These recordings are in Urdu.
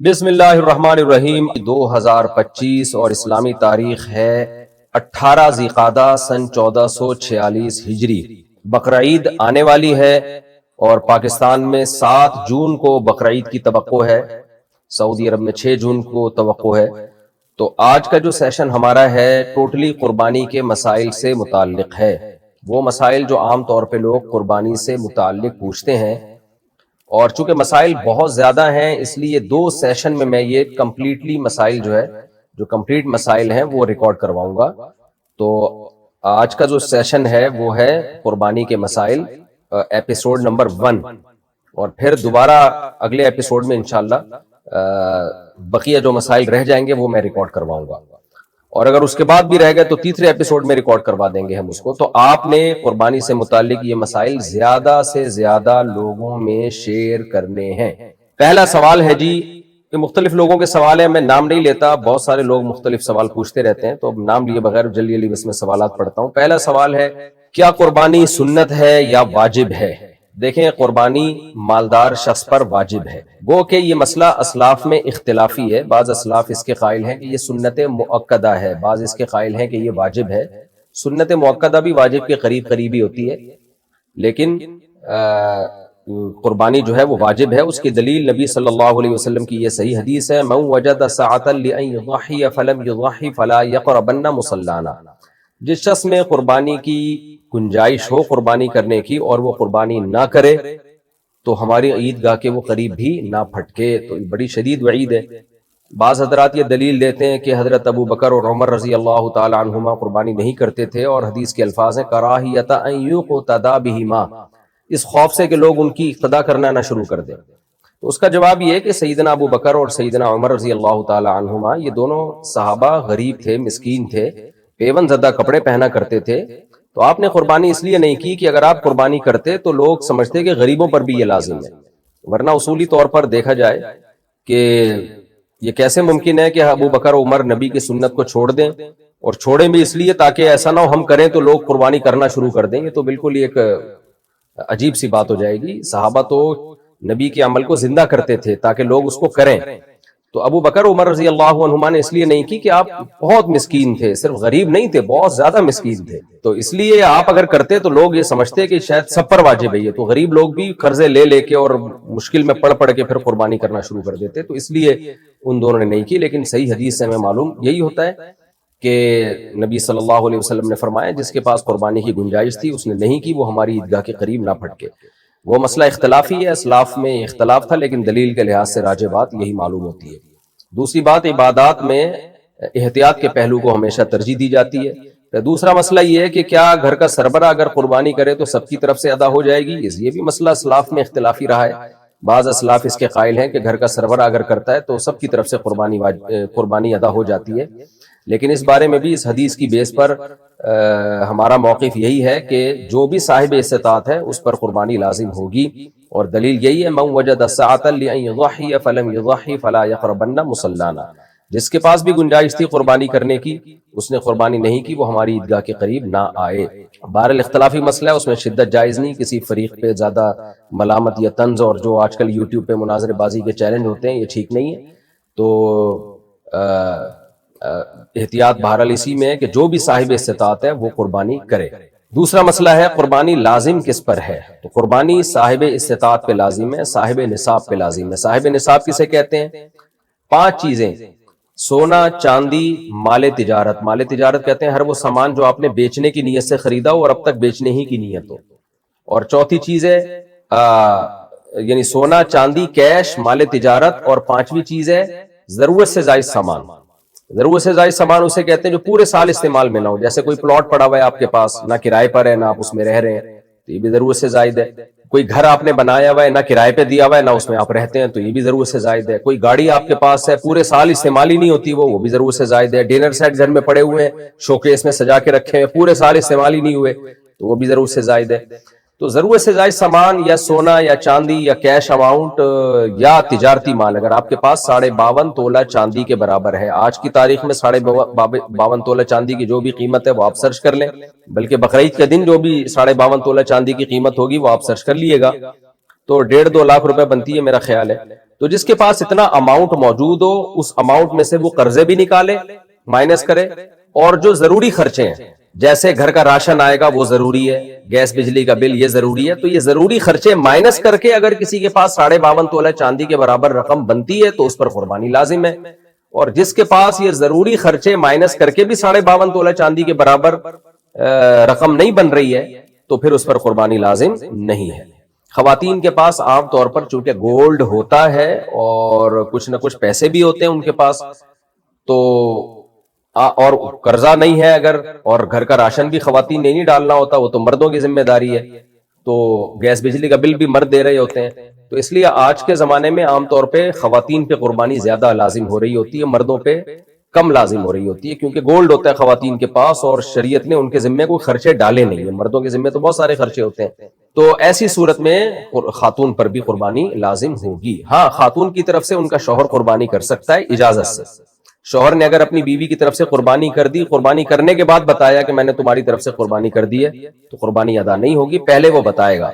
بسم اللہ الرحمن الرحیم 2025 اور اسلامی تاریخ ہے 18 ذی القعدہ سن 1446 ہجری۔ بقرعید آنے والی ہے اور پاکستان میں 7 جون کو بقرعید کی توقع ہے، سعودی عرب میں 6 جون کو توقع ہے۔ تو آج کا جو سیشن ہمارا ہے ٹوٹلی قربانی کے مسائل سے متعلق ہے، وہ مسائل جو عام طور پہ لوگ قربانی سے متعلق پوچھتے ہیں، اور چونکہ مسائل بہت زیادہ ہیں اس لیے 2 سیشن میں یہ کمپلیٹلی مسائل جو کمپلیٹ مسائل ہیں وہ ریکارڈ کرواؤں گا۔ تو آج کا جو سیشن ہے وہ ہے قربانی کے مسائل، ایپیسوڈ نمبر 1، اور پھر دوبارہ اگلے ایپیسوڈ میں انشاءاللہ بقیہ جو مسائل رہ جائیں گے وہ میں ریکارڈ کرواؤں گا، اور اگر اس کے بعد بھی رہ گئے تو تیسرے ایپیسوڈ میں ریکارڈ کروا دیں گے ہم اس کو۔ تو آپ نے قربانی سے متعلق یہ مسائل زیادہ سے زیادہ لوگوں میں شیئر کرنے ہیں۔ پہلا سوال ہے جی، کہ مختلف لوگوں کے سوال ہیں، میں نام نہیں لیتا، بہت سارے لوگ مختلف سوال پوچھتے رہتے ہیں، تو اب نام لیے بغیر جلدی بس میں سوالات پڑھتا ہوں۔ پہلا سوال ہے، کیا قربانی سنت ہے یا واجب ہے؟ دیکھیں، قربانی مالدار شخص پر واجب ہے، وہ کہ یہ مسئلہ اسلاف میں اختلافی ہے۔ بعض اسلاف اس کے قائل ہیں کہ یہ سنت مؤکدہ ہے، بعض اس کے قائل ہیں کہ یہ واجب ہے۔ سنت مؤکدہ بھی واجب کے قریب قریبی ہوتی ہے، لیکن قربانی جو ہے وہ واجب ہے۔ اس کی دلیل نبی صلی اللہ علیہ وسلم کی یہ صحیح حدیث ہے، من وجد سعۃ لأن یضحی فلم یضحی فلا یقربن مصلانا۔ جس شخص میں قربانی کی گنجائش ہو قربانی کرنے کی اور وہ قربانی نہ کرے تو ہماری عیدگاہ کے وہ قریب بھی نہ پھٹکے، تو بڑی شدید وعید ہے۔ بعض حضرات یہ دلیل دیتے ہیں کہ حضرت ابو بکر اور عمر رضی اللہ تعالی عنہما قربانی نہیں کرتے تھے، اور حدیث کے الفاظ ہیں کراہیۃ ان یقتدی بہما، اس خوف سے کہ لوگ ان کی اقتداء کرنا نہ شروع کر دیں۔ تو اس کا جواب یہ ہے کہ سیدنا ابو بکر اور سیدنا عمر رضی اللہ تعالی عنہما یہ دونوں صحابہ غریب تھے، مسکین تھے، پیون زدہ کپڑے پہنا کرتے تھے، تو آپ نے قربانی اس لیے نہیں کی کہ اگر آپ قربانی کرتے تو لوگ سمجھتے کہ غریبوں پر بھی یہ لازم ہے، ورنہ اصولی طور پر دیکھا جائے کہ یہ کیسے ممکن ہے کہ ابو بکر و عمر نبی کی سنت کو چھوڑ دیں، اور چھوڑیں بھی اس لیے تاکہ ایسا نہ ہو ہم کریں تو لوگ قربانی کرنا شروع کر دیں۔ یہ تو بالکل ایک عجیب سی بات ہو جائے گی۔ صحابہ تو نبی کے عمل کو زندہ کرتے تھے تاکہ لوگ اس کو کریں، تو ابو بکر عمر رضی اللہ عنہما نے اس لیے نہیں کی کہ آپ بہت مسکین تھے، صرف غریب نہیں تھے، بہت زیادہ مسکین تھے، تو اس لیے آپ اگر کرتے تو لوگ یہ سمجھتے کہ شاید سب پر واجب ہے یہ، تو غریب لوگ بھی قرضے لے کے اور مشکل میں پڑ کے پھر قربانی کرنا شروع کر دیتے، تو اس لیے ان دونوں نے نہیں کی۔ لیکن صحیح حدیث سے ہمیں معلوم یہی ہوتا ہے کہ نبی صلی اللہ علیہ وسلم نے فرمایا جس کے پاس قربانی کی گنجائش تھی اس نے نہیں کی، وہ ہماری عیدگاہ کے قریب نہ پھٹکے۔ وہ مسئلہ اختلافی ہے، اسلاف میں اختلاف تھا، لیکن دلیل کے لحاظ سے راجح بات یہی معلوم ہوتی ہے۔ دوسری بات، عبادات میں احتیاط کے پہلو کو ہمیشہ ترجیح دی جاتی ہے۔ دوسرا مسئلہ یہ ہے کہ کیا گھر کا سربراہ اگر قربانی کرے تو سب کی طرف سے ادا ہو جائے گی؟ یہ بھی مسئلہ اسلاف میں اختلافی رہا ہے۔ بعض اسلاف اس کے قائل ہیں کہ گھر کا سربراہ اگر کرتا ہے تو سب کی طرف سے قربانی ادا ہو جاتی ہے، لیکن اس بارے میں بھی اس حدیث کی بیس پر ہمارا موقف یہی ہے کہ جو بھی صاحب استطاعت ہے اس پر قربانی لازم ہوگی، اور دلیل یہی ہے من وجد سعۃ لأن یضحی فلم یضحی فلا یقربن مصلانا۔ جس کے پاس بھی گنجائش تھی قربانی کرنے کی اس نے قربانی نہیں کی، وہ ہماری عیدگاہ کے قریب نہ آئے۔ بہرحال اختلافی مسئلہ ہے، اس میں شدت جائز نہیں، کسی فریق پہ زیادہ ملامت یا طنز اور جو آج کل یوٹیوب پہ مناظرے بازی کے چیلنج ہوتے ہیں یہ ٹھیک نہیں ہے۔ تو احتیاط بہرحال اسی میں ہے کہ جو بھی صاحب استطاعت ہے وہ قربانی کرے۔ دوسرا مسئلہ ہے قربانی لازم کس پر ہے؟ تو قربانی صاحب استطاعت پہ لازم ہے، صاحب نصاب پہ لازم ہے۔ صاحب نصاب کسے کہتے ہیں؟ 5 چیزیں: سونا، چاندی، مال تجارت۔ مال تجارت کہتے ہیں ہر وہ سامان جو آپ نے بیچنے کی نیت سے خریدا ہو اور اب تک بیچنے ہی کی نیت ہو۔ اور چوتھی چیز ہے یعنی سونا، چاندی، کیش، مال تجارت، اور 5ویں چیز ہے ضرورت سے زائد سامان۔ ضرورت سے زائد سامان اسے کہتے ہیں جو پورے سال استعمال میں نہ ہو، جیسے کوئی پلاٹ پڑا ہوا ہے آپ کے پاس، نہ کرائے پر ہے نہ آپ اس میں رہ رہے ہیں تو یہ بھی ضرورت سے زائد ہے۔ کوئی گھر آپ نے بنایا ہوا ہے، نہ کرائے پہ دیا ہوا ہے نہ اس میں آپ رہتے ہیں تو یہ بھی ضرورت سے زائد ہے۔ کوئی گاڑی آپ کے پاس ہے، پورے سال استعمال ہی نہیں ہوتی وہ بھی ضرورت سے زائد ہے۔ ڈنر سیٹ گھر میں پڑے ہوئے ہیں، شوکیس میں سجا کے رکھے ہیں، پورے سال استعمال ہی نہیں ہوئے تو وہ بھی ضرورت سے زائد ہے۔ تو ضرورت سے زائد سامان یا سونا یا چاندی یا کیش اماؤنٹ یا تجارتی مال اگر آپ کے پاس 52.5 تولہ چاندی کے برابر ہے، آج کی تاریخ میں 52.5 تولہ چاندی کی جو بھی قیمت ہے وہ آپ سرچ کر لیں، بلکہ بقرعید کے دن جو بھی 52.5 تولہ چاندی کی قیمت ہوگی وہ آپ سرچ کر لیے گا، تو 1.5-2 لاکھ روپے بنتی ہے میرا خیال ہے۔ تو جس کے پاس اتنا اماؤنٹ موجود ہو اس اماؤنٹ میں سے وہ قرضے بھی نکالے، مائنس کرے، اور جو ضروری خرچے ہیں جیسے گھر کا راشن آئے گا وہ ضروری ہے، گیس بجلی کا بل یہ ضروری ہے، تو یہ ضروری خرچے مائنس کر کے اگر کسی کے پاس 52.5 تولہ چاندی کے برابر رقم بنتی ہے تو اس پر قربانی لازم ہے، اور جس کے پاس یہ ضروری خرچے مائنس کر کے بھی 52.5 تولہ چاندی کے برابر رقم نہیں بن رہی ہے تو پھر اس پر قربانی لازم نہیں ہے۔ خواتین کے پاس عام طور پر چونکہ گولڈ ہوتا ہے اور کچھ نہ کچھ پیسے بھی ہوتے ہیں ان کے پاس، تو اور قرضہ نہیں ہے اگر، اور گھر کا راشن بھی خواتین نے نہیں ڈالنا ہوتا، وہ تو مردوں کی ذمہ داری ہے، تو گیس بجلی کا بل بھی مرد دے رہے ہوتے ہیں، تو اس لیے آج کے زمانے میں عام طور پہ خواتین پہ قربانی زیادہ لازم ہو رہی ہوتی ہے، مردوں پہ کم لازم ہو رہی ہوتی ہے، کیونکہ گولڈ ہوتا ہے خواتین کے پاس اور شریعت نے ان کے ذمہ کوئی خرچے ڈالے نہیں ہیں، مردوں کے ذمہ تو بہت سارے خرچے ہوتے ہیں، تو ایسی صورت میں خاتون پر بھی قربانی لازم ہوگی۔ ہاں، خاتون کی طرف سے ان کا شوہر قربانی کر سکتا ہے اجازت سے، شوہر نے اگر اپنی بیوی کی طرف سے قربانی کر دی، قربانی کرنے کے بعد بتایا کہ میں نے تمہاری طرف سے قربانی کر دی ہے، تو قربانی ادا نہیں ہوگی، پہلے وہ بتائے گا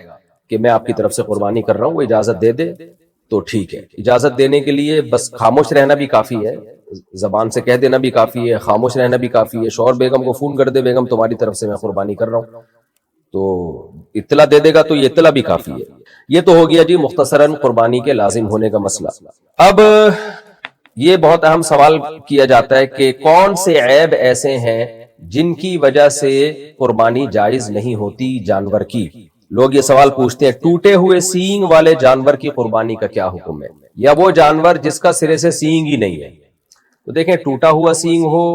کہ میں آپ کی طرف سے قربانی کر رہا ہوں، وہ اجازت دے دے تو ٹھیک ہے۔ اجازت دینے کے لیے بس خاموش رہنا بھی کافی ہے، زبان سے کہہ دینا بھی کافی ہے، خاموش رہنا بھی کافی ہے، شوہر بیگم کو فون کر دے بیگم تمہاری طرف سے میں قربانی کر رہا ہوں، تو اطلاع دے دے گا تو یہ اطلاع بھی کافی ہے۔ یہ تو ہو گیا جی مختصراً قربانی کے لازم ہونے کا مسئلہ۔ اب یہ بہت اہم سوال کیا جاتا ہے کہ کون سے عیب ایسے ہیں جن کی وجہ سے قربانی جائز نہیں ہوتی جانور کی؟ لوگ یہ سوال پوچھتے ہیں ٹوٹے ہوئے سینگ والے جانور کی قربانی کا کیا حکم ہے، یا وہ جانور جس کا سرے سے سینگ ہی نہیں ہے؟ تو دیکھیں، ٹوٹا ہوا سینگ ہو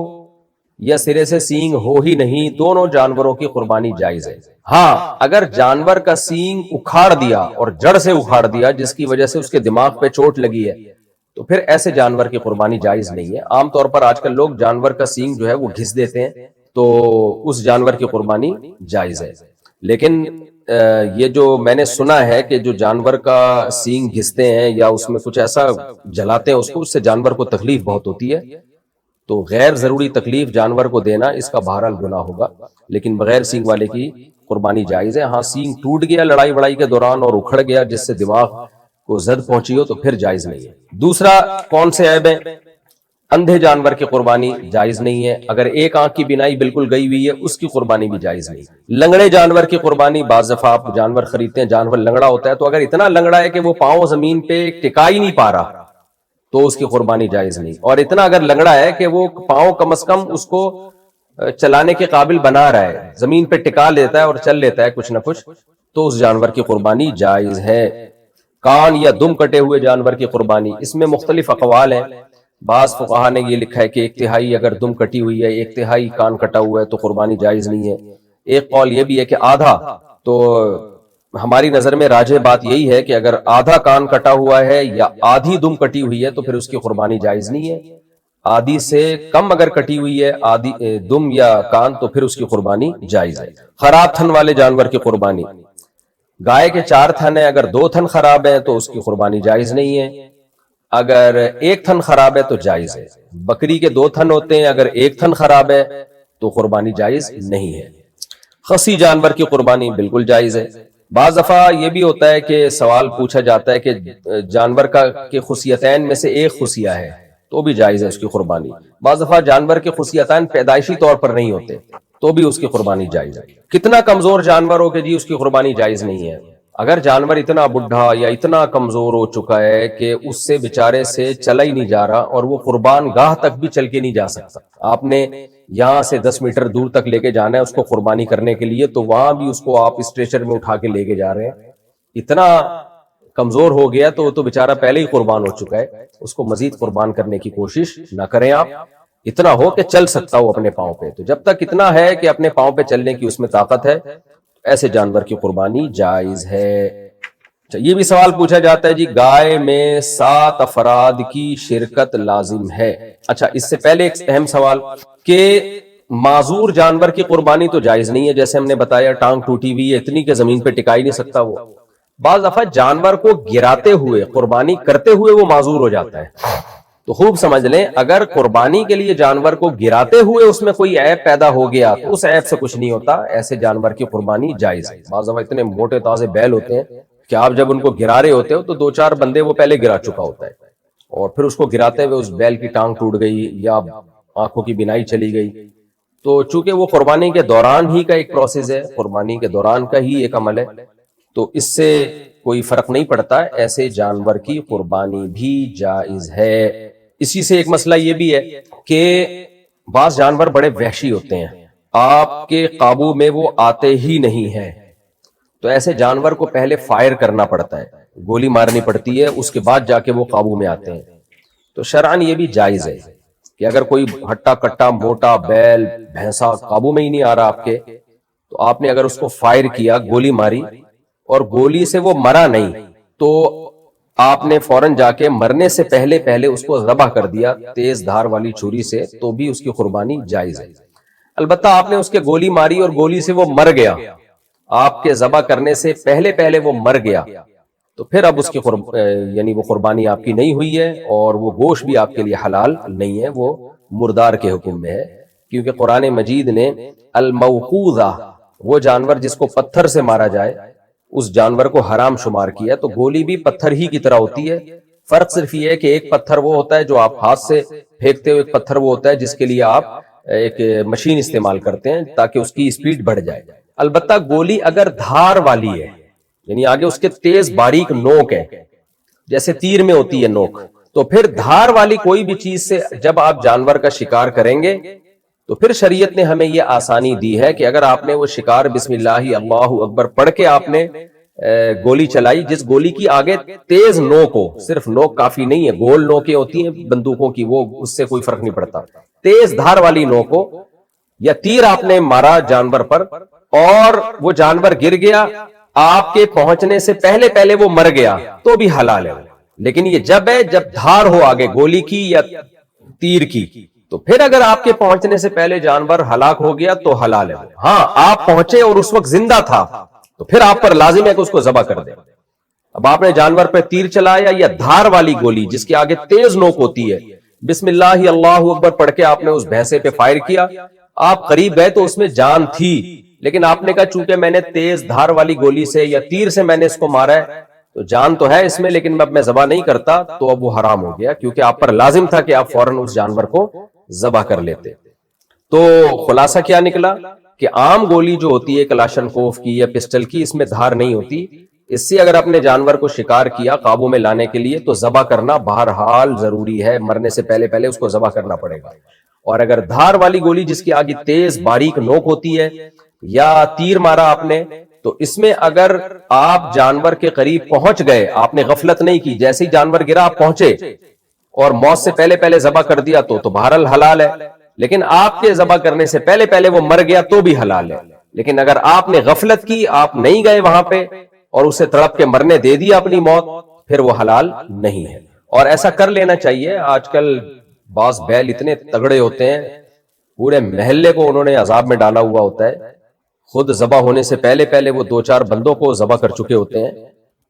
یا سرے سے سینگ ہو ہی نہیں، دونوں جانوروں کی قربانی جائز ہے۔ ہاں، اگر جانور کا سینگ اکھاڑ دیا اور جڑ سے اکھاڑ دیا جس کی وجہ سے اس کے دماغ پہ چوٹ لگی ہے تو پھر ایسے جانور کی قربانی جائز نہیں ہے۔ عام طور پر آج کل لوگ جانور کا سینگ جو ہے وہ گھس دیتے ہیں، تو اس جانور کی قربانی جائز ہے، لیکن یہ جو میں نے سنا ہے کہ جو جانور کا سینگ گھستے ہیں یا اس میں کچھ ایسا جلاتے ہیں اس سے جانور کو تکلیف بہت ہوتی ہے، تو غیر ضروری تکلیف جانور کو دینا اس کا بہرحال گناہ ہوگا، لیکن بغیر سینگ والے کی قربانی جائز ہے۔ ہاں، سینگ ٹوٹ گیا لڑائی وڑائی کے دوران اور اکھڑ گیا جس سے دماغ کو زد پہنچی ہو تو پھر جائز نہیں ہے۔ دوسرا کون سے عیب ہیں؟ اندھے جانور کی قربانی جائز نہیں ہے، اگر ایک آنکھ کی بینائی بالکل گئی ہوئی ہے اس کی قربانی بھی جائز نہیں۔ لنگڑے جانور کی قربانی، بعض دفعہ آپ جانور خریدتے ہیں جانور لنگڑا ہوتا ہے، تو اگر اتنا لنگڑا ہے کہ وہ پاؤں زمین پہ ٹکا ہی نہیں پا رہا تو اس کی قربانی جائز نہیں، اور اتنا اگر لنگڑا ہے کہ وہ پاؤں کم از کم اس کو چلانے کے قابل بنا رہا ہے، زمین پہ ٹکا لیتا ہے اور چل لیتا ہے کچھ نہ کچھ، تو اس جانور کی قربانی جائز ہے۔ کان یا دم کٹے ہوئے جانور کی قربانی، اس میں مختلف اقوال ہیں، بعض فقہا نے یہ لکھا ہے کہ 1/3 اگر دم کٹی ہوئی ہے، 1/3 کان کٹا ہوا ہے تو قربانی جائز نہیں ہے۔ ایک قول یہ بھی ہے کہ آدھا، تو ہماری نظر میں راجح بات یہی ہے کہ اگر آدھا کان کٹا ہوا ہے یا آدھی دم کٹی ہوئی ہے تو پھر اس کی قربانی جائز نہیں ہے، آدھی سے کم اگر کٹی ہوئی ہے آدھی دم یا کان تو پھر اس کی قربانی جائز ہے۔ خراب تھن والے جانور کی قربانی، گائے کے 4 تھن ہیں، اگر 2 تھن خراب ہیں تو اس کی قربانی جائز نہیں ہے، اگر 1 تھن خراب ہے تو جائز ہے۔ بکری کے 2 تھن ہوتے ہیں، اگر 1 تھن خراب ہے تو قربانی جائز نہیں ہے۔ خصی جانور کی قربانی بالکل جائز ہے۔ بعض دفعہ یہ بھی ہوتا ہے کہ سوال پوچھا جاتا ہے کہ جانور کا کے خصیتین میں سے ایک خصیہ ہے تو بھی جائز ہے اس کی قربانی۔ بعض دفعہ جانور کے خصیتین پیدائشی طور پر نہیں ہوتے تو بھی اس کی قربانی جائز ہے۔ کتنا کمزور جانور ہو کہ جی اس کی قربانی جائز نہیں ہے، اگر جانور اتنا بڈھا یا اتنا کمزور ہو چکا ہے کہ اس سے بیچارے سے چلا ہی نہیں جا رہا اور وہ قربان گاہ تک بھی چل کے نہیں جا سکتا، آپ نے یہاں سے 10 میٹر دور تک لے کے جانا ہے اس کو قربانی کرنے کے لیے، تو وہاں بھی اس کو آپ اسٹریچر میں اٹھا کے لے کے جا رہے ہیں، اتنا کمزور ہو گیا تو وہ تو بیچارہ پہلے ہی قربان ہو چکا ہے، اس کو مزید قربان کرنے کی کوشش نہ کریں آپ، اتنا ہو کہ چل سکتا ہو اپنے پاؤں پہ، تو جب تک اتنا ہے کہ اپنے پاؤں پہ چلنے کی اس میں طاقت ہے ایسے جانور کی قربانی جائز ہے۔ یہ بھی سوال پوچھا جاتا ہے جی گائے میں 7 افراد کی شرکت لازم ہے؟ اچھا، اس سے پہلے ایک اہم سوال کہ معذور جانور کی قربانی تو جائز نہیں ہے، جیسے ہم نے بتایا ٹانگ ٹوٹی ہوئی ہے اتنی کہ زمین پہ ٹکا ہی نہیں سکتا وہ، بعض دفعہ جانور کو گراتے ہوئے قربانی کرتے ہوئے وہ معذور ہو جاتا ہے، تو خوب سمجھ لیں اگر قربانی کے لیے جانور کو گراتے ہوئے اس میں کوئی عیب پیدا ہو گیا تو اس عیب سے کچھ نہیں ہوتا، ایسے جانور کی قربانی جائز ہے۔ بعض دفعہ اتنے موٹے تازے بیل ہوتے ہیں کہ آپ جب ان کو گرا رہے ہوتے ہو تو 2-4 بندے وہ پہلے گرا چکا ہوتا ہے، اور پھر اس کو گراتے ہوئے اس بیل کی ٹانگ ٹوٹ گئی یا آنکھوں کی بینائی چلی گئی، تو چونکہ وہ قربانی کے دوران ہی کا ایک پروسیس ہے، قربانی کے دوران کا ہی ایک عمل ہے، تو اس سے کوئی فرق نہیں پڑتا، ایسے جانور کی قربانی بھی جائز ہے۔ اسی سے ایک مسئلہ یہ بھی ہے کہ بعض جانور بڑے وحشی ہوتے ہیں، آپ کے قابو میں وہ آتے ہی نہیں ہیں، تو ایسے جانور کو پہلے فائر کرنا پڑتا ہے، گولی مارنی پڑتی ہے، اس کے بعد جا کے وہ قابو میں آتے ہیں۔ تو شرعاً یہ بھی جائز ہے کہ اگر کوئی ہٹا کٹا موٹا بیل بھینسا قابو میں ہی نہیں آ رہا آپ کے، تو آپ نے اگر اس کو فائر کیا، گولی ماری، اور گولی سے وہ مرا نہیں، تو آپ نے فوراً جا کے مرنے سے پہلے پہلے اس کو ذبح کر دیا تیز دھار والی چھری سے، تو بھی اس کی قربانی جائز ہے۔ البتہ آپ نے اس کے گولی ماری اور گولی سے وہ مر گیا، آپ کے ذبح کرنے سے پہلے پہلے وہ مر گیا، تو پھر اب اس کی یعنی وہ قربانی آپ کی نہیں ہوئی ہے، اور وہ گوشت بھی آپ کے لیے حلال نہیں ہے، وہ مردار کے حکم میں ہے، کیونکہ قرآن مجید نے الموقوذہ، وہ جانور جس کو پتھر سے مارا جائے، اس جانور کو حرام شمار کیا۔ تو گولی بھی پتھر ہی کی طرح ہوتی ہے، فرق صرف یہ ہے کہ ایک پتھر وہ ہوتا ہے جو آپ ہاتھ سے پھینکتے ہو، ایک پتھر وہ ہوتا ہے جس کے لیے آپ ایک مشین استعمال کرتے ہیں تاکہ اس کی سپیڈ بڑھ جائے۔ البتہ گولی اگر دھار والی ہے، یعنی آگے اس کے تیز باریک نوک ہے، جیسے تیر میں ہوتی ہے نوک، تو پھر دھار والی کوئی بھی چیز سے جب آپ جانور کا شکار کریں گے تو پھر شریعت نے ہمیں یہ آسانی دی ہے کہ اگر آپ نے وہ شکار بسم اللہ اللہ اکبر پڑھ کے آپ نے گولی چلائی، جس گولی کی آگے تیز نوک ہو، صرف نوک کافی نہیں ہے، گول نوکیں ہوتی ہیں بندوقوں کی، وہ اس سے کوئی فرق نہیں پڑتا، تیز دھار والی نوک ہو، یا تیر آپ نے مارا جانور پر اور وہ جانور گر گیا، آپ کے پہنچنے سے پہلے پہلے وہ مر گیا، تو بھی حلال ہے۔ لیکن یہ جب ہے جب دھار ہو آگے گولی کی یا تیر کی، تو پھر اگر آپ کے پہنچنے سے پہلے جانور ہلاک ہو گیا تو حلال ہے۔ ہاں، آپ پہنچے اور اس وقت زندہ تھا تو پھر آپ پر لازم ہے کہ اس کو ذبح کر دیں۔ اب آپ نے جانور پہ تیر چلایا یا دھار والی گولی جس کے آگے تیز نوک ہوتی ہے، بسم اللہ اللہ اکبر پڑھ کے آپ نے اس بھینسے پہ فائر کیا، آپ قریب گئے تو اس میں جان تھی، لیکن آپ نے کہا چونکہ میں نے تیز دھار والی گولی سے یا تیر سے میں نے اس کو مارا ہے تو جان تو ہے اس میں، لیکن اب میں ذبح نہیں کرتا، تو اب وہ حرام ہو گیا، کیونکہ آپ پر لازم تھا کہ آپ فوراً اس جانور کو ذبح کر لیتے۔ تو خلاصہ کیا نکلا کہ عام گولی جو ہوتی ہے کلاشنکوف کی یا پسٹل کی، اس میں دھار نہیں ہوتی، اس سے اگر اپنے جانور کو شکار کیا قابو میں لانے کے لیے تو ذبح کرنا بہرحال ضروری ہے، مرنے سے پہلے پہلے اس کو ذبح کرنا پڑے گا۔ اور اگر دھار والی گولی جس کی آگے تیز باریک نوک ہوتی ہے یا تیر مارا آپ نے، تو اس میں اگر آپ جانور کے قریب پہنچ گئے، آپ نے غفلت نہیں کی، جیسے ہی جانور گرا آپ پہنچے اور موت سے پہلے پہلے ذبح کر دیا تو بہرحال حلال ہے، لیکن آپ کے ذبح کرنے سے پہلے پہلے وہ مر گیا تو بھی حلال ہے۔ لیکن اگر آپ نے غفلت کی، آپ نہیں گئے وہاں پہ اور اسے تڑپ کے مرنے دے دیا اپنی موت، پھر وہ حلال نہیں ہے۔ اور ایسا کر لینا چاہیے، آج کل بعض بیل اتنے تگڑے ہوتے ہیں، پورے محلے کو انہوں نے عذاب میں ڈالا ہوا ہوتا ہے، خود ذبح ہونے سے پہلے پہلے وہ 2-4 بندوں کو ذبح کر چکے ہوتے ہیں،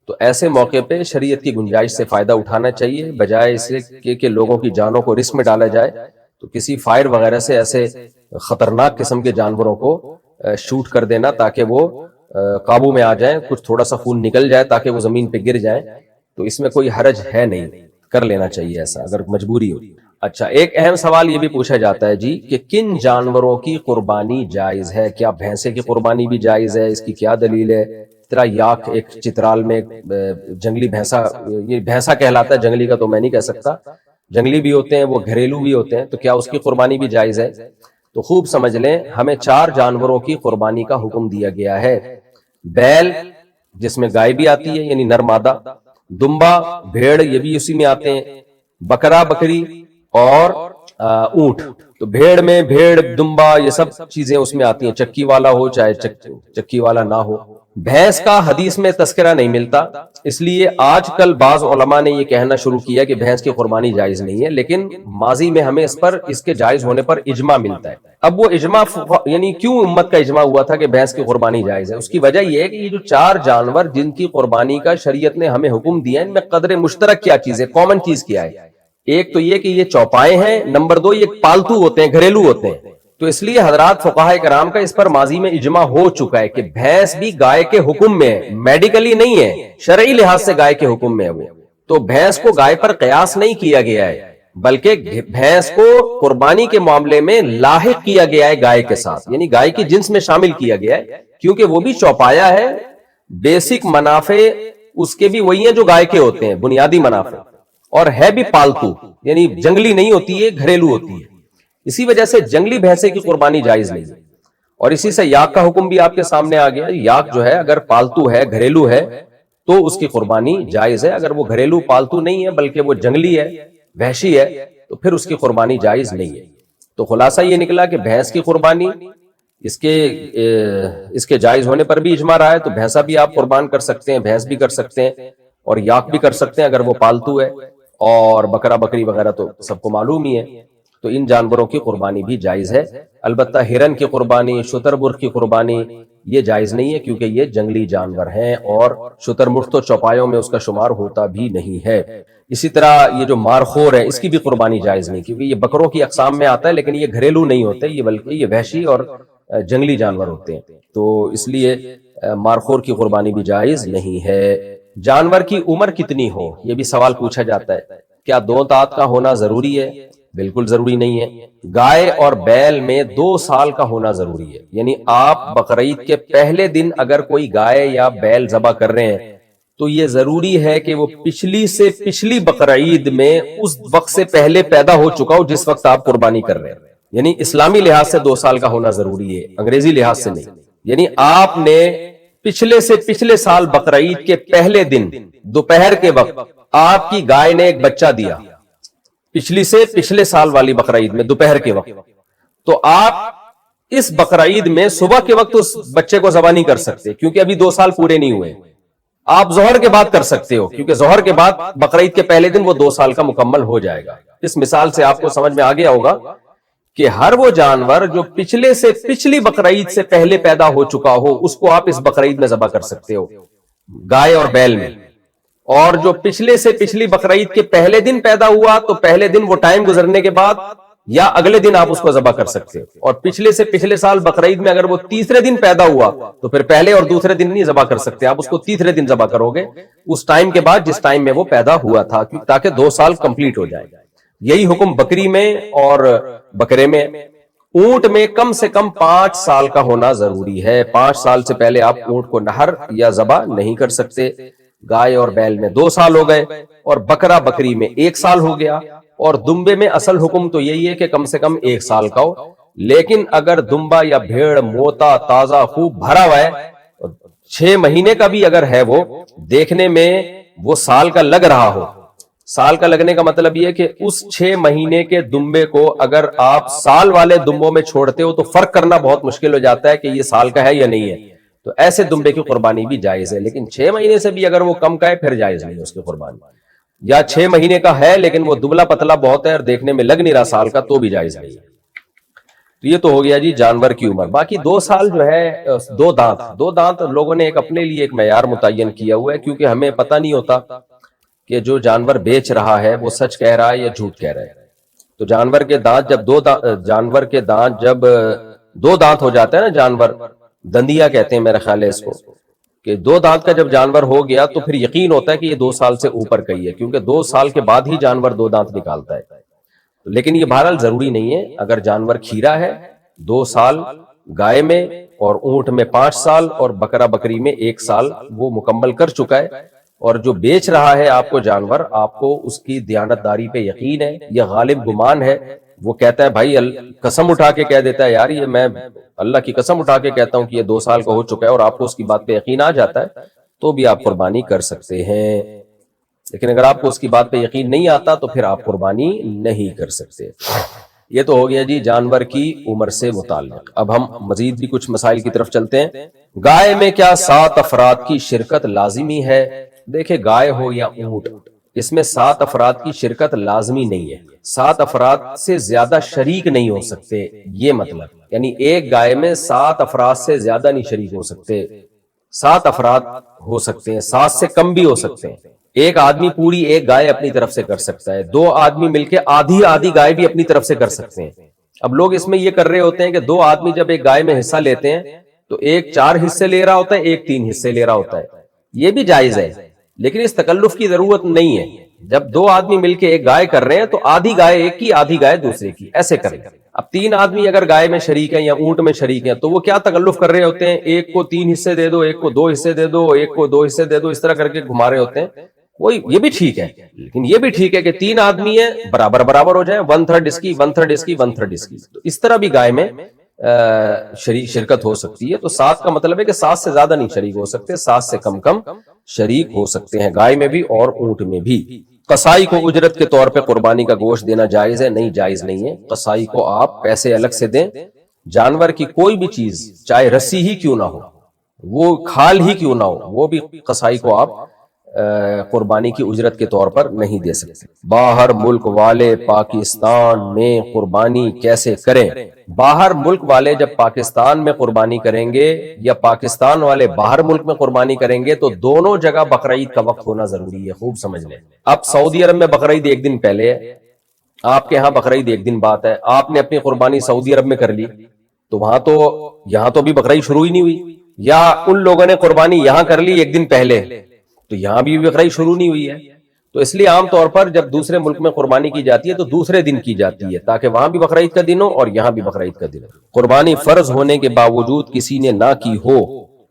تو ایسے موقع پہ شریعت کی گنجائش سے فائدہ اٹھانا چاہیے، بجائے اس کہ لوگوں کی جانوں کو رسک میں ڈالا جائے، تو کسی فائر وغیرہ سے ایسے خطرناک قسم کے جانوروں کو شوٹ کر دینا تاکہ وہ قابو میں آ جائیں، کچھ تھوڑا سا خون نکل جائے تاکہ وہ زمین پہ گر جائیں، تو اس میں کوئی حرج ہے نہیں، کر لینا چاہیے ایسا اگر مجبوری ہو۔ اچھا، ایک اہم سوال یہ بھی پوچھا جاتا ہے جی کہ کن جانوروں کی قربانی جائز ہے؟ کیا بھینسے کی قربانی بھی جائز ہے؟ اس کی کیا دلیل ہے؟ طرح یاک ایک چترال میں جنگلی بھینسا، یہ بھینسا کہلاتا ہے، جنگلی کا تو میں نہیں کہہ سکتا، جنگلی بھی ہوتے ہیں وہ، گھریلو بھی ہوتے ہیں، تو کیا اس کی قربانی بھی جائز ہے؟ تو خوب سمجھ لیں، ہمیں 4 جانوروں کی قربانی کا حکم دیا گیا ہے: بیل جس میں گائے بھی آتی ہے یعنی نر مادہ، دمبا بھیڑ یہ بھی اسی میں آتے ہیں، بکرا بکری اور اونٹ۔ تو بھیڑ میں بھیڑ دمبا یہ سب چیزیں اس میں آتی ہیں، چکی والا ہو چاہے چکی والا نہ ہو۔ بھینس کا حدیث میں تذکرہ نہیں ملتا، اس لیے آج کل بعض علماء نے یہ کہنا شروع کیا کہ بھینس کی قربانی جائز نہیں ہے، لیکن ماضی میں ہمیں اس کے جائز ہونے پر اجماع ملتا ہے۔ اب وہ اجماع یعنی کیوں امت کا اجماع ہوا تھا کہ بھینس کی قربانی جائز ہے؟ اس کی وجہ یہ ہے کہ یہ جو 4 جانور جن کی قربانی کا شریعت نے ہمیں حکم دیا ہے، ان میں قدر مشترک کیا چیز ہے، کامن چیز کیا ہے؟ ایک تو یہ کہ یہ چوپائے ہیں، نمبر 2 یہ پالتو ہوتے ہیں، گھریلو ہوتے ہیں، تو اس لیے حضرات فقہاء کرام کا اس پر ماضی میں اجماع ہو چکا ہے کہ بھینس بھی گائے کے حکم میں ہے، میڈیکلی نہیں ہے، شرعی لحاظ سے گائے کے حکم میں ہے وہ. تو بھینس کو گائے پر قیاس نہیں کیا گیا ہے، بلکہ بھینس کو قربانی کے معاملے میں لاحق کیا گیا ہے گائے کے ساتھ، یعنی گائے کی جنس میں شامل کیا گیا ہے، کیونکہ وہ بھی چوپایا ہے. بیسک منافع اس کے بھی وہی ہیں جو گائے کے ہوتے ہیں، بنیادی منافع، اور ہے بھی پالتو، یعنی جنگلی نہیں ہوتی ہے، گھریلو ہوتی ہے. اسی وجہ سے جنگلی بھینسے کی قربانی جائز نہیں ہے. اور اسی سے یاک کا حکم بھی آپ کے سامنے آ گیا. یاک جو ہے اگر پالتو ہے، گھریلو ہے، تو اس کی قربانی جائز ہے. اگر وہ گھریلو پالتو نہیں ہے بلکہ وہ جنگلی ہے، وحشی ہے، تو پھر اس کی قربانی جائز نہیں ہے. تو خلاصہ یہ نکلا کہ بھینس کی قربانی اس کے جائز ہونے پر بھی اجماع رہا ہے. تو بھینسا بھی آپ قربان کر سکتے ہیں، بھینس بھی کر سکتے ہیں، اور یاک بھی کر سکتے ہیں اگر وہ پالتو ہے. اور بکرا بکری وغیرہ تو سب کو معلوم ہی ہے. تو ان جانوروں کی قربانی بھی جائز ہے. البتہ ہرن کی قربانی، شتر مرغ کی قربانی یہ جائز نہیں ہے، کیونکہ یہ جنگلی جانور ہیں، اور شتر مرغ تو چوپایوں میں اس کا شمار ہوتا بھی نہیں ہے. اسی طرح یہ جو مارخور ہے اس کی بھی قربانی جائز نہیں، کیونکہ یہ بکروں کی اقسام میں آتا ہے، لیکن یہ گھریلو نہیں ہوتے، یہ بلکہ یہ وحشی اور جنگلی جانور ہوتے ہیں. تو اس لیے مارخور کی قربانی بھی جائز نہیں ہے. جانور کی عمر کتنی ہو، یہ بھی سوال پوچھا جاتا ہے. کیا 2 دانت کا ہونا ضروری ہے؟ بالکل ضروری نہیں ہے. گائے اور بیل میں 2 سال کا ہونا ضروری ہے. یعنی آپ بقرعید کے پہلے دن اگر کوئی گائے یا بیل ذبح کر رہے ہیں تو یہ ضروری ہے کہ وہ پچھلی سے پچھلی بقرعید میں اس وقت سے پہلے پیدا ہو چکا ہو جس وقت آپ قربانی کر رہے ہیں. یعنی اسلامی لحاظ سے 2 سال کا ہونا ضروری ہے، انگریزی لحاظ سے نہیں. یعنی آپ نے پچھلے سے پچھلے سال بقرعید کے پہلے دن دوپہر کے وقت آپ کی گائے نے ایک بچہ دیا، پچھلی سے پچھلے سال والی بقرعید میں دوپہر کے وقت، تو آپ اس بقرعید میں صبح کے وقت اس بچے کو ذبح نہیں کر سکتے، کیونکہ ابھی 2 سال پورے نہیں ہوئے. آپ ظہر کے بعد کر سکتے ہو، کیونکہ ظہر کے بعد بقرعید کے پہلے دن وہ 2 سال کا مکمل ہو جائے گا. اس مثال سے آپ کو سمجھ میں آ گیا ہوگا کہ ہر وہ جانور جو پچھلے سے پچھلی بقرعید سے پہلے پیدا ہو چکا ہو اس کو آپ اس بقرعید میں ذبح کر سکتے ہو، گائے اور بیل میں. اور جو پچھلے سے پچھلی بقرعید کے پہلے دن پیدا ہوا تو پہلے دن وہ ٹائم گزرنے کے بعد یا اگلے دن آپ اس کو ذبح کر سکتے ہو. اور پچھلے سے پچھلے سال بقرعید میں اگر وہ تیسرے دن پیدا ہوا تو پھر پہلے اور دوسرے دن نہیں ذبح کر سکتے، آپ اس کو تیسرے دن ذبح کرو گے اس ٹائم کے بعد جس ٹائم میں وہ پیدا ہوا تھا، تاکہ 2 سال کمپلیٹ ہو جائے. یہی حکم بکری میں اور بکرے میں. اونٹ میں کم سے کم 5 سال کا ہونا ضروری ہے. 5 سال سے پہلے آپ اونٹ کو نہر یا ذبح نہیں کر سکتے. گائے اور بیل میں 2 سال ہو گئے، اور بکرا بکری میں 1 سال ہو گیا. اور دمبے میں اصل حکم تو یہی ہے کہ کم سے کم 1 سال کا ہو. لیکن اگر دمبا یا بھیڑ موتا تازہ خوب بھرا ہوا ہے، 6 مہینے کا بھی اگر ہے، وہ دیکھنے میں وہ سال کا لگ رہا ہو، سال کا لگنے کا مطلب یہ کہ اس 6 مہینے کے دمبے کو اگر آپ سال والے دمبوں میں چھوڑتے ہو تو فرق کرنا بہت مشکل ہو جاتا ہے کہ یہ سال کا ہے یا نہیں ہے. تو ایسے دمبے کی قربانی بھی جائز ہے. لیکن 6 مہینے سے بھی اگر وہ کم کا ہے پھر جائز نہیں ہے اس کی قربانی. یا 6 مہینے کا ہے لیکن وہ دبلا پتلا بہت ہے اور دیکھنے میں لگ نہیں رہا سال کا، تو بھی جائز نہیں ہے. تو یہ تو ہو گیا جی جانور کی عمر. باقی 2 سال جو ہے 2 دانت لوگوں نے ایک اپنے لیے ایک معیار متعین کیا ہوا ہے، کیونکہ ہمیں پتہ نہیں ہوتا کہ جو جانور بیچ رہا ہے وہ سچ کہہ رہا ہے یا جھوٹ کہہ رہا ہے. تو جانور کے دانت جب 2 دانت ہو جاتا ہے نا، جانور دندیا کہتے ہیں میرے خیال ہے اس کو، کہ 2 دانت کا جب جانور ہو گیا تو پھر یقین ہوتا ہے کہ یہ 2 سال سے اوپر کا ہی ہے، کیونکہ 2 سال کے بعد ہی جانور 2 دانت نکالتا ہے. لیکن یہ بہرحال ضروری نہیں ہے. اگر جانور کھیرا ہے 2 سال گائے میں، اور اونٹ میں 5 سال، اور بکرا بکری میں 1 سال وہ مکمل کر چکا ہے، اور جو بیچ رہا ہے آپ کو جانور، آپ کو اس کی دیانتداری پہ یقین ہے یا غالب گمان ہے، وہ کہتا ہے بھائی قسم اٹھا کے کہہ دیتا ہے یار یہ میں اللہ کی قسم اٹھا کے کہتا ہوں کہ یہ 2 سال کا ہو چکا ہے، اور آپ کو اس کی بات پہ یقین آ جاتا ہے، تو بھی آپ قربانی کر سکتے ہیں. لیکن اگر آپ کو اس کی بات پہ یقین نہیں آتا تو پھر آپ قربانی نہیں کر سکتے. یہ تو ہو گیا جی جانور کی عمر سے متعلق. اب ہم مزید بھی کچھ مسائل کی طرف چلتے ہیں. گائے میں کیا 7 افراد کی شرکت لازمی ہے؟ دیکھیں گائے ہو یا اونٹ، اس میں 7 افراد کی شرکت لازمی نہیں ہے. 7 افراد سے زیادہ شریک نہیں ہو سکتے، یہ مطلب یعنی ایک گائے میں 7 افراد سے زیادہ نہیں شریک ہو سکتے. 7 افراد ہو سکتے ہیں، 7 سے کم بھی ہو سکتے ہیں. ایک آدمی پوری ایک گائے اپنی طرف سے کر سکتا ہے، 2 آدمی مل کے آدھی گائے بھی اپنی طرف سے کر سکتے ہیں. اب لوگ اس میں یہ کر رہے ہوتے ہیں کہ دو آدمی جب ایک گائے میں حصہ لیتے ہیں تو ایک 4 حصے لے رہا ہوتا ہے، ایک 3 حصے لے رہا ہوتا ہے. یہ بھی جائز ہے، لیکن اس تکلف کی ضرورت نہیں ہے. جب دو آدمی مل کے ایک گائے کر رہے ہیں تو آدھی گائے ایک کی، آدھی گائے دوسرے کی، ایسے کریں. اب 3 آدمی اگر گائے میں شریک ہیں یا اونٹ میں شریک ہیں تو وہ کیا تکلف کر رہے ہوتے ہیں؟ ایک کو 3 حصے دے دو، ایک کو 2 حصے دے دو، ایک کو 2 حصے دے دو، اس طرح کر کے گھما رہے ہوتے ہیں. وہی یہ بھی ٹھیک ہے، لیکن یہ بھی ٹھیک ہے کہ 3 آدمی ہیں، برابر برابر ہو جائیں، 1/3 اس کی، 1/3 اس کی، 1/3 اس کی. تو اس طرح بھی گائے میں شرکت ہو سکتی ہے. تو 7 کا مطلب ہے کہ 7 سے زیادہ نہیں شریک ہو سکتے، 7 سے کم شریک ہو سکتے ہیں، گائے میں بھی اور اونٹ میں بھی. قصائی کو اجرت کے طور پہ قربانی کا گوشت دینا جائز ہے؟ نہیں، جائز نہیں ہے. قصائی کو آپ پیسے الگ سے دیں. جانور کی کوئی بھی چیز چاہے رسی ہی کیوں نہ ہو، وہ کھال ہی کیوں نہ ہو، وہ بھی قصائی کو آپ قربانی کی اجرت کے طور پر نہیں دے سکتے. باہر ملک والے پاکستان میں قربانی کیسے کریں؟ باہر ملک والے جب پاکستان میں قربانی کریں گے یا پاکستان والے باہر ملک میں قربانی کریں گے تو دونوں جگہ بقرعید کا وقت ہونا ضروری ہے. خوب سمجھ لیں. اب سعودی عرب میں بقرعید 1 دن پہلے ہے، آپ کے ہاں بقرعید 1 دن بعد ہے. آپ نے اپنی قربانی سعودی عرب میں کر لی تو وہاں تو یہاں تو ابھی بقرعید شروع ہی نہیں ہوئی، یا ان لوگوں نے قربانی یہاں کر لی 1 دن پہلے تو یہاں بھی بقرعید شروع نہیں ہوئی ہے. تو اس لیے عام طور پر جب دوسرے ملک میں قربانی کی جاتی ہے تو دوسرے دن کی جاتی ہے تاکہ وہاں بھی بقرعید کا دن ہو اور یہاں بھی بقرعید کا دن ہو. قربانی فرض ہونے کے باوجود کسی نے نہ کی ہو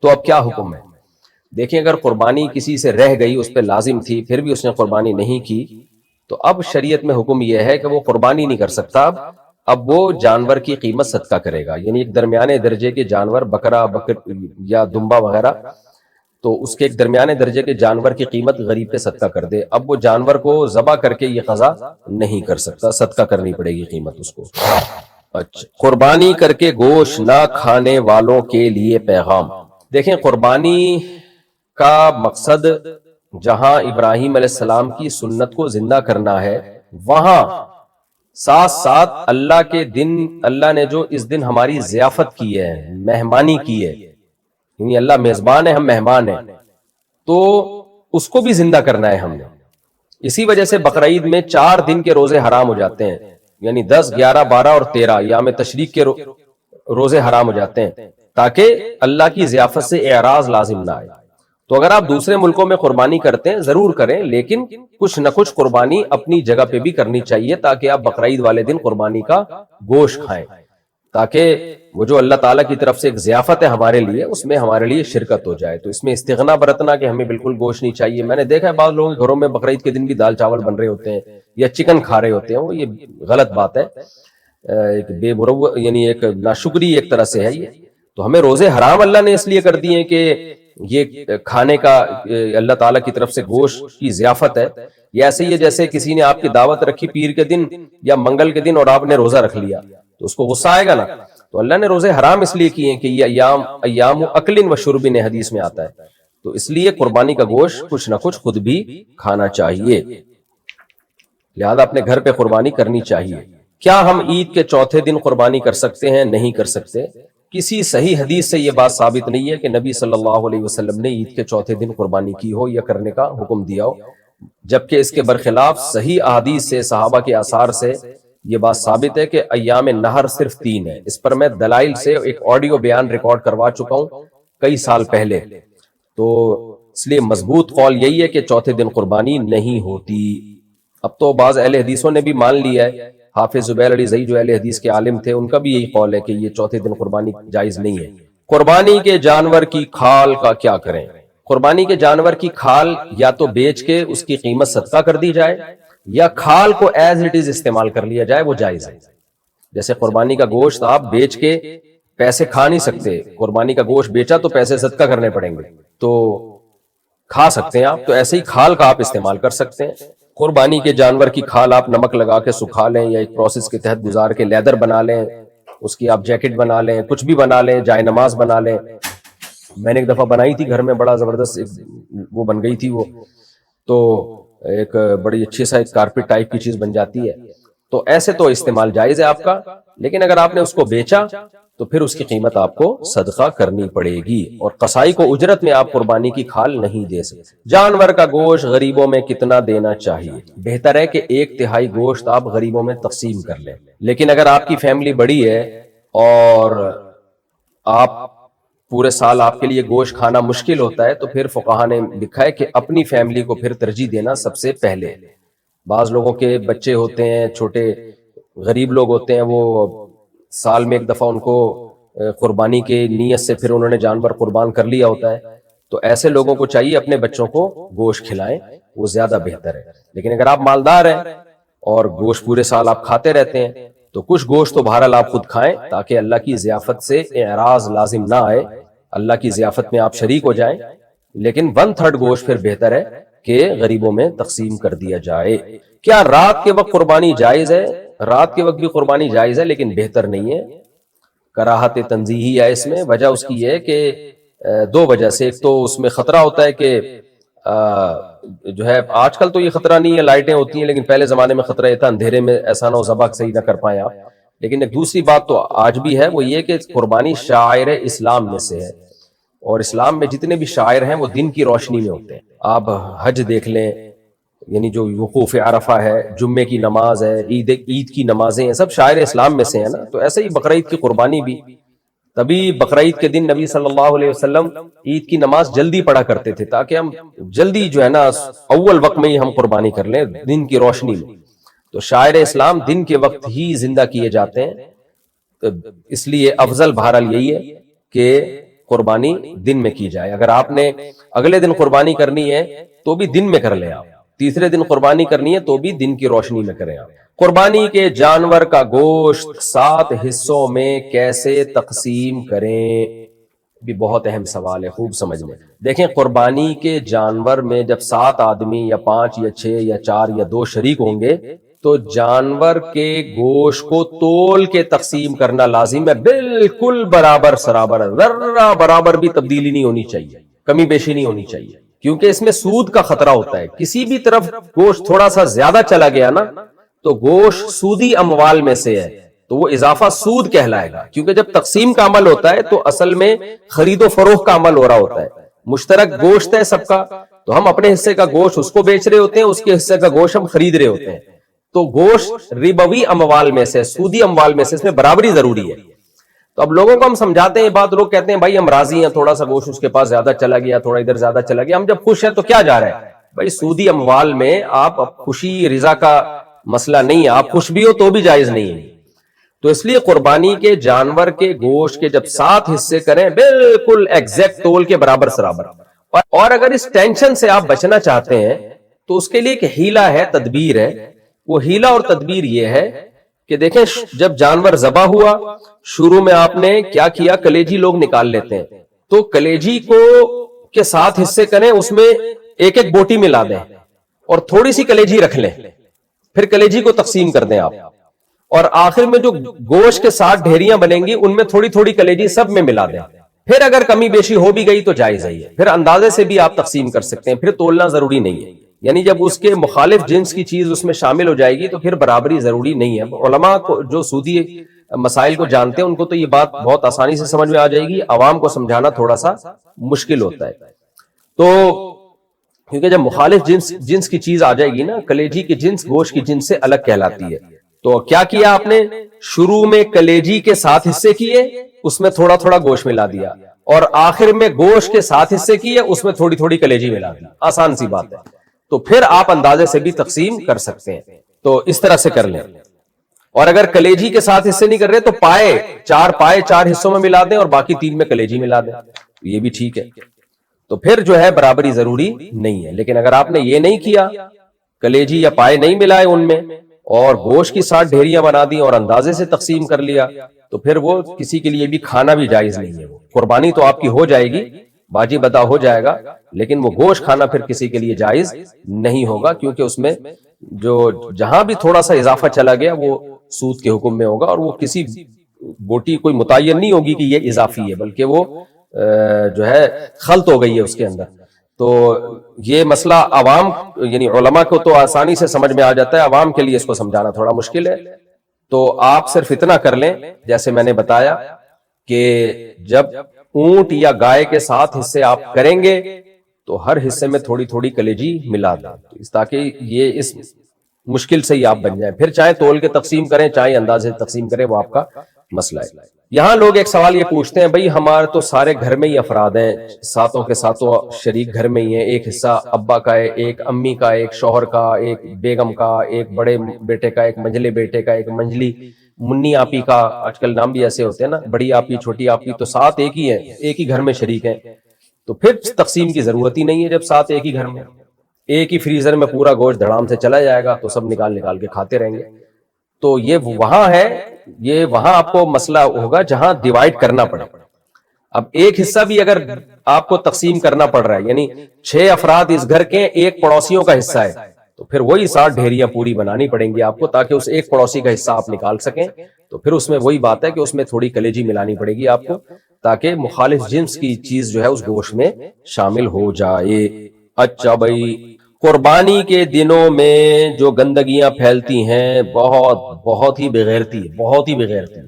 تو اب کیا حکم ہے؟ دیکھیں، اگر قربانی کسی سے رہ گئی، اس پہ لازم تھی، پھر بھی اس نے قربانی نہیں کی تو اب شریعت میں حکم یہ ہے کہ وہ قربانی نہیں کر سکتا. اب وہ جانور کی قیمت صدقہ کرے گا. یعنی ایک درمیانے درجے کے جانور، بکرا، بکر یا دمبا وغیرہ، تو اس کے ایک درمیانے درجے کے جانور کی قیمت غریب پہ صدقہ کر دے. اب وہ جانور کو ذبح کر کے یہ قضا نہیں کر سکتا، صدقہ کرنی پڑے گی قیمت اس کو. اچھا، قربانی کر کے گوشت نہ کھانے والوں کے لیے پیغام. دیکھیں، قربانی کا مقصد جہاں ابراہیم علیہ السلام کی سنت کو زندہ کرنا ہے، وہاں ساتھ ساتھ اللہ کے دن، اللہ نے جو اس دن ہماری ضیافت کی ہے، مہمانی کی ہے، یعنی اللہ میزبان ہے، ہم مہمان ہیں، تو اس کو بھی زندہ کرنا ہے ہم نے. اسی وجہ سے بقرعید میں 4 دن کے روزے حرام ہو جاتے ہیں، یعنی 10، 11، 12 اور 13 ایام تشریق کے روزے حرام ہو جاتے ہیں تاکہ اللہ کی ضیافت سے اعراض لازم نہ آئے. تو اگر آپ دوسرے ملکوں میں قربانی کرتے ہیں ضرور کریں، لیکن کچھ نہ کچھ قربانی اپنی جگہ پہ بھی کرنی چاہیے تاکہ آپ بقرعید والے دن قربانی کا گوشت کھائیں، تاکہ وہ جو اللہ تعالیٰ کی طرف سے ایک ضیافت ہے ہمارے لیے، اس میں ہمارے لیے شرکت ہو جائے. تو اس میں استغنا برتنا کہ ہمیں بالکل گوشت نہیں چاہیے. میں نے دیکھا ہے بعض لوگوں کے گھروں میں بقرعید کے دن بھی دال چاول بن رہے ہوتے ہیں یا چکن کھا رہے ہوتے ہیں، وہ یہ غلط بات ہے، ایک بے مروت، یعنی ایک ناشکری ایک طرح سے ہے یہ. تو ہمیں روزے حرام اللہ نے اس لیے کر دیے ہیں کہ یہ کھانے کا اللہ تعالیٰ کی طرف سے گوشت کی ضیافت ہے. یہ ایسے ہی ہے جیسے کسی نے آپ کی دعوت رکھی پیر کے دن یا منگل کے دن اور آپ نے روزہ رکھ لیا تو اس کو غصہ آئے گا نا. تو اللہ نے روزے حرام اس لیے کیے ہیں کہ یہ ایام اکل و شرب حدیث میں آتا ہے. تو اس لیے قربانی کا گوشت کچھ نہ کچھ خود بھی کھانا چاہیے، لہذا اپنے گھر پہ قربانی کرنی چاہیے. کیا ہم عید کے چوتھے دن قربانی کر سکتے ہیں؟ نہیں کر سکتے. کسی صحیح حدیث سے یہ بات ثابت نہیں ہے کہ نبی صلی اللہ علیہ وسلم نے عید کے چوتھے دن قربانی کی ہو یا کرنے کا حکم دیا ہو، جبکہ اس کے برخلاف صحیح احادیث سے، صحابہ کے آثار سے یہ بات ثابت ہے کہ ایام نہر صرف 3 ہے. اس پر میں دلائل سے ایک آڈیو بیان ریکارڈ کروا چکا ہوں کئی سال پہلے. تو اس لیے مضبوط قول یہی ہے کہ چوتھے دن قربانی نہیں ہوتی. اب تو بعض اہل حدیثوں نے بھی مان لیا ہے، حافظ زبیر علی زئی جو اہل حدیث کے عالم تھے، ان کا بھی یہی قول ہے کہ یہ چوتھے دن قربانی جائز نہیں ہے. قربانی کے جانور کی کھال کا کیا کریں؟ قربانی کے جانور کی کھال یا تو بیچ کے اس کی قیمت صدقہ کر دی جائے یا کھال کو ایز اٹ از استعمال کر لیا جائے، وہ جائز ہے. جیسے قربانی کا گوشت آپ بیچ کے پیسے کھا نہیں سکتے، قربانی کا گوشت بیچا تو پیسے صدقہ کرنے پڑیں گے، تو کھا سکتے ہیں آپ، تو ایسے ہی کھال کا آپ استعمال کر سکتے ہیں. قربانی کے جانور کی کھال آپ نمک لگا کے سکھا لیں یا ایک پروسیس کے تحت گزار کے لیدر بنا لیں، اس کی آپ جیکٹ بنا لیں، کچھ بھی بنا لیں، جائے نماز بنا لیں. میں نے ایک دفعہ بنائی تھی گھر میں، بڑا زبردست وہ بن گئی تھی، وہ تو ایک بڑی اچھی سا ایک کارپٹ ٹائپ کی چیز بن جاتی ہے. تو ایسے تو استعمال جائز ہے آپ کا، لیکن اگر آپ نے اس کو بیچا تو پھر اس کی قیمت آپ کو صدقہ کرنی پڑے گی، اور قصائی کو اجرت میں آپ قربانی کی کھال نہیں دے سکتے۔ جانور کا گوشت غریبوں میں کتنا دینا چاہیے؟ بہتر ہے کہ 1/3 گوشت آپ غریبوں میں تقسیم کر لیں، لیکن اگر آپ کی فیملی بڑی ہے اور آپ پورے سال آپ کے لیے گوشت کھانا مشکل ہوتا ہے، تو پھر فقہا نے لکھا ہے کہ اپنی فیملی کو پھر ترجیح دینا سب سے پہلے۔ بعض لوگوں کے بچے ہوتے ہیں، چھوٹے غریب لوگ ہوتے ہیں، وہ سال میں ایک دفعہ ان کو قربانی کے نیت سے پھر انہوں نے جانور قربان کر لیا ہوتا ہے، تو ایسے لوگوں کو چاہیے اپنے بچوں کو گوشت کھلائیں، وہ زیادہ بہتر ہے۔ لیکن اگر آپ مالدار ہیں اور گوشت پورے سال آپ کھاتے رہتے ہیں تو کچھ گوشت تو بہرحال آپ خود کھائیں، تاکہ اللہ کی ضیافت سے اعراض لازم نہ آئے، اللہ کی ضیافت میں آپ شریک ہو جائیں، لیکن 1/3 گوشت پھر بہتر ہے کہ غریبوں میں تقسیم کر دیا جائے۔ کیا رات کے وقت قربانی جائز ہے؟ رات کے وقت بھی قربانی جائز ہے، لیکن بہتر نہیں ہے، کراہت تنزیہی ہے اس میں۔ وجہ اس کی یہ ہے کہ 2 وجہ سے، ایک تو اس میں خطرہ ہوتا ہے کہ جو ہے آج کل تو یہ خطرہ نہیں ہے، لائٹیں ہوتی ہیں، لیکن پہلے زمانے میں خطرہ یہ تھا اندھیرے میں ایسا نہ ہو ذبح صحیح نہ کر پائیں آپ۔ لیکن ایک دوسری بات تو آج بھی ہے، وہ یہ کہ قربانی شعائر اسلام میں سے ہے، اور اسلام میں جتنے بھی شعائر ہیں وہ دن کی روشنی میں ہوتے ہیں۔ آپ حج دیکھ لیں، یعنی جو وقوف عرفہ ہے، جمعے کی نماز ہے، عید کی نمازیں ہیں، سب شاعر اسلام میں سے ہیں نا۔ تو ایسے ہی بقرعید کی قربانی بھی، تبھی بقرعید کے دن نبی صلی اللہ علیہ وسلم عید کی نماز جلدی پڑھا کرتے تھے، تاکہ ہم جلدی جو ہے نا اول وقت میں ہی ہم قربانی کر لیں دن کی روشنی میں۔ تو شاعر اسلام دن کے وقت ہی زندہ کیے جاتے ہیں، تو اس لیے افضل بہرحال یہی ہے کہ قربانی دن میں کی جائے۔ اگر آپ نے اگلے دن قربانی کرنی ہے تو بھی دن میں کر لیں آپ، تیسرے دن قربانی کرنی ہے تو بھی دن کی روشنی میں کریں آپ۔ قربانی کے جانور کا گوشت 7 حصوں میں کیسے تقسیم کریں؟ بھی بہت اہم سوال ہے، خوب سمجھ لیں۔ دیکھیں، قربانی کے جانور میں جب 7 آدمی یا 5 یا 6 یا 4 یا 2 شریک ہوں گے تو جانور کے گوشت کو تول کے تقسیم کرنا لازم ہے، بالکل برابر سرابر، ذرہ برابر بھی تبدیلی نہیں ہونی چاہیے، کمی بیشی نہیں ہونی چاہیے، کیونکہ اس میں سود کا خطرہ ہوتا ہے۔ کسی بھی طرف گوشت تھوڑا سا زیادہ چلا گیا نا تو گوشت سودی اموال میں سے ہے، تو وہ اضافہ سود کہلائے گا، کیونکہ جب تقسیم کا عمل ہوتا ہے تو اصل میں خرید و فروخت کا عمل ہو رہا ہوتا ہے، مشترک گوشت ہے سب کا، تو ہم اپنے حصے کا گوشت اس کو بیچ رہے ہوتے ہیں، اس کے حصے کا گوشت ہم خرید رہے ہوتے ہیں۔ تو گوشت ربوی اموال میں سے، سودی اموال میں سے، اس میں برابری ضروری ہے۔ تو اب لوگوں کو ہم سمجھاتے ہیں بات، لوگ کہتے ہیں بھائی ہم راضی ہیں، تھوڑا سا گوشت اس کے پاس زیادہ چلا گیا، تھوڑا ادھر زیادہ چلا گیا، ہم جب خوش ہیں تو کیا جا رہا ہے؟ بھائی سودی اموال میں آپ خوشی رضا کا مسئلہ نہیں ہے، آپ خوش بھی ہو تو بھی جائز نہیں ہے۔ تو اس لیے قربانی کے جانور کے گوشت کے جب 7 حصے کریں، بالکل ایگزیکٹ تول کے برابر سرابر۔ اور اگر اس ٹینشن سے آپ بچنا چاہتے ہیں تو اس کے لیے ایک ہیلہ ہے، تدبیر ہے۔ وہ ہیلہ اور تدبیر یہ ہے کہ دیکھیں، جب جانور ذبح ہوا، شروع میں آپ نے کیا کیا، کلیجی لوگ نکال لیتے ہیں، تو کلیجی کو کے 7 حصے کریں، اس میں ایک ایک بوٹی ملا دیں اور تھوڑی سی کلیجی رکھ لیں، پھر کلیجی کو تقسیم کر دیں آپ، اور آخر میں جو گوشت کے 7 ڈھیریاں بنیں گی ان میں تھوڑی تھوڑی کلیجی سب میں ملا دیں۔ پھر اگر کمی بیشی ہو بھی گئی تو جائز ہے، پھر اندازے سے بھی آپ تقسیم کر سکتے ہیں، پھر تولنا ضروری نہیں ہے۔ یعنی جب اس کے مخالف جنس کی چیز اس میں شامل ہو جائے گی تو پھر برابری ضروری نہیں ہے۔ علماء کو جو سودی مسائل کو جانتے ہیں ان کو تو یہ بات بہت آسانی سے سمجھ میں آ جائے گی، عوام کو سمجھانا تھوڑا سا مشکل ہوتا ہے۔ تو کیونکہ جب مخالف جنس کی چیز آ جائے گی نا، کلیجی کی جنس گوشت کی جنس سے الگ کہلاتی ہے۔ تو کیا کیا آپ نے، شروع میں کلیجی کے 7 حصے کیے، اس میں تھوڑا تھوڑا گوشت ملا دیا، اور آخر میں گوشت کے 7 حصے کیے، اس میں تھوڑی تھوڑی کلیجی ملا دی، آسان سی بات ہے۔ تو پھر آپ اندازے سے بھی تقسیم کر سکتے ہیں، تو اس طرح سے کر لیں۔ اور اگر کلیجی کے 7 حصے نہیں کر رہے تو پائے 4 حصوں میں ملا دیں اور باقی 3 میں کلیجی ملا دیں، یہ بھی ٹھیک ہے۔ تو پھر جو ہے برابری ضروری نہیں ہے۔ لیکن اگر آپ نے یہ نہیں کیا، کلیجی یا پائے نہیں ملائے ان میں، اور گوشت کی 7 ڈھیریاں بنا دی اور اندازے سے تقسیم کر لیا، تو پھر وہ کسی کے لیے بھی کھانا بھی جائز نہیں ہے۔ وہ قربانی تو آپ کی ہو جائے گی، باجی بدا ہو جائے گا، لیکن وہ گوشت کھانا پھر کسی کے لیے جائز نہیں ہوگا، کیونکہ اس میں جو جہاں بھی تھوڑا سا اضافہ چلا گیا وہ سود کے حکم میں ہوگا، اور وہ کسی بوٹی کوئی متعین نہیں ہوگی کہ یہ اضافی ہے، بلکہ وہ جو ہے خلط ہو گئی ہے اس کے اندر۔ تو یہ مسئلہ عوام یعنی علماء کو تو آسانی سے سمجھ میں آ جاتا ہے، عوام کے لیے اس کو سمجھانا تھوڑا مشکل ہے. تو آپ صرف اتنا کر لیں جیسے میں نے بتایا کہ جب اونٹ یا گائے کے 7 حصے آپ کریں گے تو ہر حصے میں تھوڑی تھوڑی کلیجی ملا دیں، تاکہ یہ اس مشکل سے ہی آپ بن جائیں. پھر چاہے تول کے تقسیم کریں چاہے اندازے تقسیم کریں، وہ آپ کا مسئلہ ہے. یہاں لوگ ایک سوال یہ پوچھتے ہیں بھئی ہمارے تو سارے گھر میں ہی افراد ہیں، ساتوں کے ساتوں شریک گھر میں ہی ہیں، ایک حصہ ابا کا ہے، ایک امی کا، ایک شوہر کا، ایک بیگم کا، ایک بڑے بیٹے کا، ایک منجلے بیٹے کا، ایک منجلی منی آپی کا، آج کل نام بھی ایسے ہوتے ہیں نا، بڑی آپی چھوٹی آپی، تو 7 ایک ہی ہیں، ایک ہی گھر میں شریک ہیں. تو پھر تقسیم کی ضرورت ہی نہیں ہے. جب 7 ایک ہی گھر میں، ایک ہی فریزر میں پورا گوشت دھڑام سے چلا جائے گا تو سب نکال نکال کے کھاتے رہیں گے. تو یہ وہاں ہے، یہ وہاں آپ کو مسئلہ ہوگا جہاں ڈیوائیڈ کرنا پڑے. اب ایک حصہ بھی اگر آپ کو تقسیم کرنا پڑ رہا ہے، یعنی 6 افراد اس گھر کے، ایک پڑوسیوں کا حصہ ہے، تو پھر وہی 60 ڈھیریاں پوری بنانی پڑیں گی آپ کو، تاکہ اس ایک پڑوسی کا حصہ آپ نکال سکیں. تو پھر اس میں وہی بات ہے کہ اس میں تھوڑی کلیجی ملانی پڑے گی آپ کو، تاکہ مخالف جنس کی چیز جو ہے اس گوشت میں شامل ہو جائے. اچھا بھائی، قربانی کے دنوں میں جو گندگیاں پھیلتی ہیں بہت ہی بغیرتی ہے، بہت ہی بغیرتی ہے.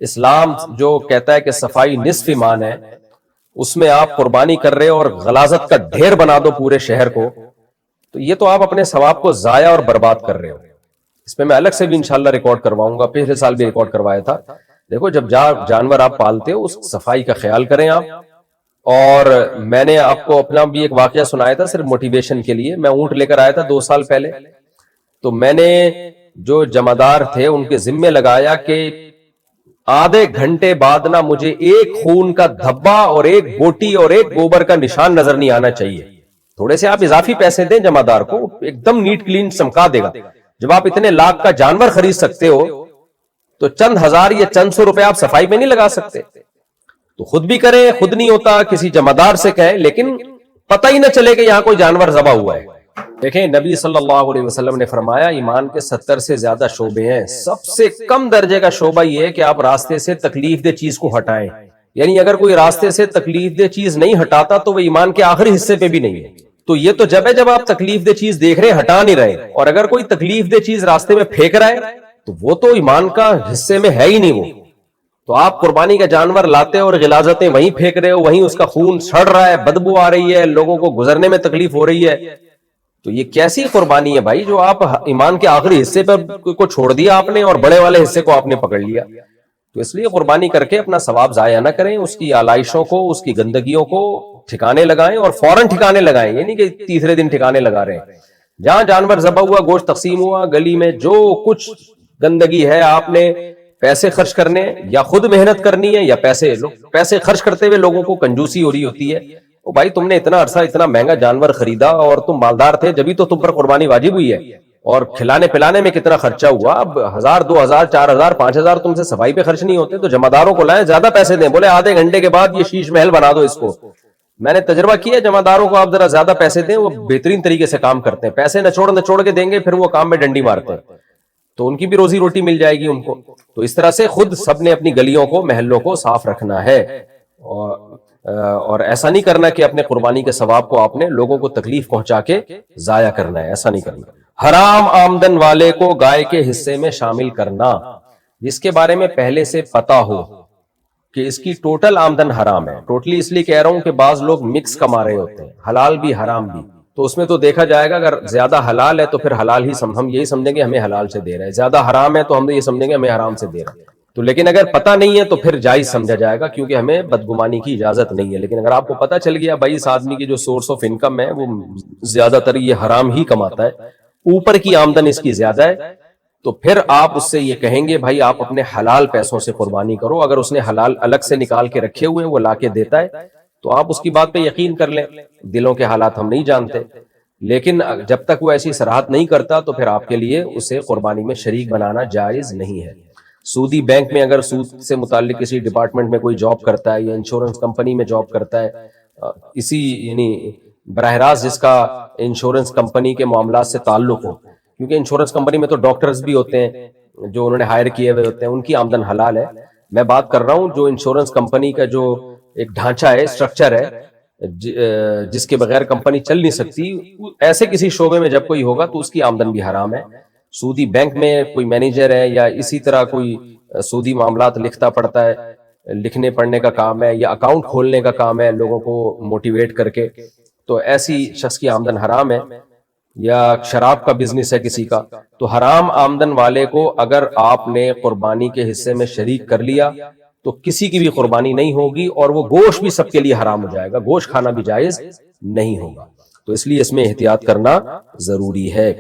اسلام جو کہتا ہے کہ صفائی نصف ایمان ہے، اس میں آپ قربانی کر رہے ہو اور غلاظت کا ڈھیر بنا دو پورے شہر کو، تو یہ تو آپ اپنے ثواب کو ضائع اور برباد کر رہے ہو. اس پہ میں الگ سے بھی انشاءاللہ ریکارڈ کرواؤں گا، پچھلے سال بھی ریکارڈ کروایا تھا. دیکھو جب جانور آپ پالتے ہو اس صفائی کا خیال کریں آپ. اور میں نے آپ کو اپنا بھی ایک واقعہ سنایا تھا صرف موٹیویشن کے لیے. میں اونٹ لے کر آیا تھا 2 سال پہلے، تو میں نے جو جمعدار تھے ان کے ذمے لگایا کہ آدھے گھنٹے بعد نہ مجھے ایک خون کا دھبا اور ایک بوٹی اور ایک گوبر کا نشان نظر نہیں آنا چاہیے. تھوڑے سے آپ اضافی پیسے دیں جمعدار کو، ایک دم نیٹ کلین چمکا دے گا. جب آپ اتنے لاکھ کا جانور خرید سکتے ہو تو چند ہزار یا چند سو روپے آپ صفائی میں نہیں لگا سکتے؟ تو خود بھی کریں، خود نہیں ہوتا کسی جمعدار سے کہیں، لیکن پتہ ہی نہ چلے کہ یہاں کوئی جانور ذبح ہوا ہے. دیکھیں نبی صلی اللہ علیہ وسلم نے فرمایا ایمان کے 70 سے زیادہ شعبے ہیں، سب سے کم درجے کا شعبہ یہ ہے کہ آپ راستے سے تکلیف دہ چیز کو ہٹائیں. یعنی اگر کوئی راستے سے تکلیف دہ چیز نہیں ہٹاتا تو وہ ایمان کے آخری حصے پہ بھی نہیں ہے. تو یہ تو جب ہے جب آپ تکلیف دہ چیز دیکھ رہے ہیں ہٹا نہیں رہے، اور اگر کوئی تکلیف دہ چیز راستے میں پھینک رہا ہے تو وہ تو ایمان کا حصے میں ہے ہی نہیں. وہ تو آپ قربانی کا جانور لاتے اور غلاظتیں وہیں پھینک رہے ہو، وہیں اس کا خون سڑ رہا ہے، بدبو آ رہی ہے، لوگوں کو گزرنے میں تکلیف ہو رہی ہے. تو یہ کیسی قربانی ہے بھائی جو آپ ایمان کے آخری حصے پر کو چھوڑ دیا آپ نے اور بڑے والے حصے کو آپ نے پکڑ لیا. تو اس لیے قربانی کر کے اپنا ثواب ضائع نہ کریں، اس کی آلائشوں کو، اس کی گندگیوں کو ٹھکانے لگائیں، اور فوراً ٹھکانے لگائیں. یہ نہیں کہ تیسرے دن ٹھکانے لگا رہے ہیں. جہاں جانور ذبح ہوا، گوشت تقسیم ہوا، گلی میں جو کچھ گندگی ہے آپ نے پیسے خرچ کرنے، یا خود محنت کرنی ہے، یا پیسے خرچ کرتے ہوئے لوگوں کو کنجوسی ہو رہی ہوتی ہے. او بھائی تم نے اتنا عرصہ اتنا مہنگا جانور خریدا اور تم مالدار تھے جبھی تو تم پر قربانی واجب ہوئی ہے، اور کھلانے پلانے میں کتنا خرچہ ہوا. اب 1000 2000 4000 5000 تم سے صفائی پہ خرچ نہیں ہوتے تو جمعداروں کو لائیں، زیادہ پیسے دیں. بولے آدھے گھنٹے کے بعد یہ شیش محل بنا دو اس کو. میں نے تجربہ کیا، جمعداروں کو آپ ذرا زیادہ پیسے دیں، وہ بہترین طریقے سے کام کرتے ہیں. پیسے نچوڑ کے دیں گے، پھر وہ کام میں ڈنڈی مارتے ہیں، تو ان کی بھی روزی روٹی مل جائے گی ان کو. تو اس طرح سے خود سب نے اپنی گلیوں کو، محلوں کو صاف رکھنا ہے، اور ایسا نہیں کرنا کہ اپنے قربانی کے ثواب کو آپ نے لوگوں کو تکلیف پہنچا کے ضائع کرنا ہے. ایسا نہیں کرنا. حرام آمدن والے کو گائے کے حصے میں شامل کرنا، جس کے بارے میں پہلے سے پتا ہو کہ اس کی ٹوٹل آمدن حرام ہے. ٹوٹلی اس لیے کہہ رہا ہوں کہ بعض لوگ مکس کما رہے ہوتے ہیں، حلال بھی حرام بھی. تو اس میں تو دیکھا جائے گا اگر زیادہ حلال ہے تو پھر حلال ہی ہم یہی سمجھیں گے ہمیں حلال سے دے رہا ہے، زیادہ حرام ہے تو ہم یہ سمجھیں گے ہمیں حرام سے دے رہا ہے. تو لیکن اگر پتہ نہیں ہے تو پھر جائز سمجھا جائے گا، کیونکہ ہمیں بدگمانی کی اجازت نہیں ہے. لیکن اگر آپ کو پتہ چل گیا بھائی اس آدمی کی جو سورس آف انکم ہے وہ زیادہ تر یہ حرام ہی کماتا ہے، اوپر کی آمدن اس کی زیادہ ہے، تو پھر آپ اس سے یہ کہیں گے بھائی آپ اپنے حلال پیسوں سے قربانی کرو. اگر اس نے حلال الگ سے نکال کے رکھے ہوئے وہ لا کے دیتا ہے تو آپ اس کی بات پہ یقین کر لیں. دلوں کے حالات ہم نہیں جانتے، لیکن جب تک وہ ایسی صراحت نہیں کرتا تو پھر آپ کے لیے اسے قربانی میں شریک بنانا جائز نہیں ہے. سودی بینک میں اگر سود سے متعلق کسی ڈپارٹمنٹ میں کوئی جاب کرتا ہے یا انشورنس کمپنی میں جاب کرتا ہے، اسی یعنی براہ راست جس کا انشورنس کمپنی کے معاملات سے تعلق ہو، کیونکہ انشورنس کمپنی میں تو ڈاکٹرز بھی ہوتے ہیں جو انہوں نے ہائر کیے ہوئے ہوتے ہیں، ان کی آمدن حلال ہے. میں بات کر رہا ہوں جو انشورنس کمپنی کا جو ایک ڈھانچہ ہے، اسٹرکچر ہے، جس کے بغیر کمپنی چل نہیں سکتی، ایسے کسی شعبے میں جب کوئی ہوگا تو اس کی آمدن بھی حرام ہے۔ سودی بینک میں کوئی مینیجر ہے یا اسی طرح کوئی سودی معاملات لکھتا پڑھتا ہے، لکھنے پڑھنے کا کام ہے یا اکاؤنٹ کھولنے کا کام ہے لوگوں کو موٹیویٹ کر کے، تو ایسی شخص کی آمدن حرام ہے۔ یا شراب کا بزنس ہے کسی کا، تو حرام آمدن والے کو اگر آپ نے قربانی کے حصے میں شریک کر لیا تو کسی کی بھی قربانی نہیں ہوگی، اور وہ گوشت بھی سب کے لیے حرام ہو جائے گا، گوشت کھانا بھی جائز نہیں ہوگا۔ تو اس لیے اس میں احتیاط کرنا ضروری ہے۔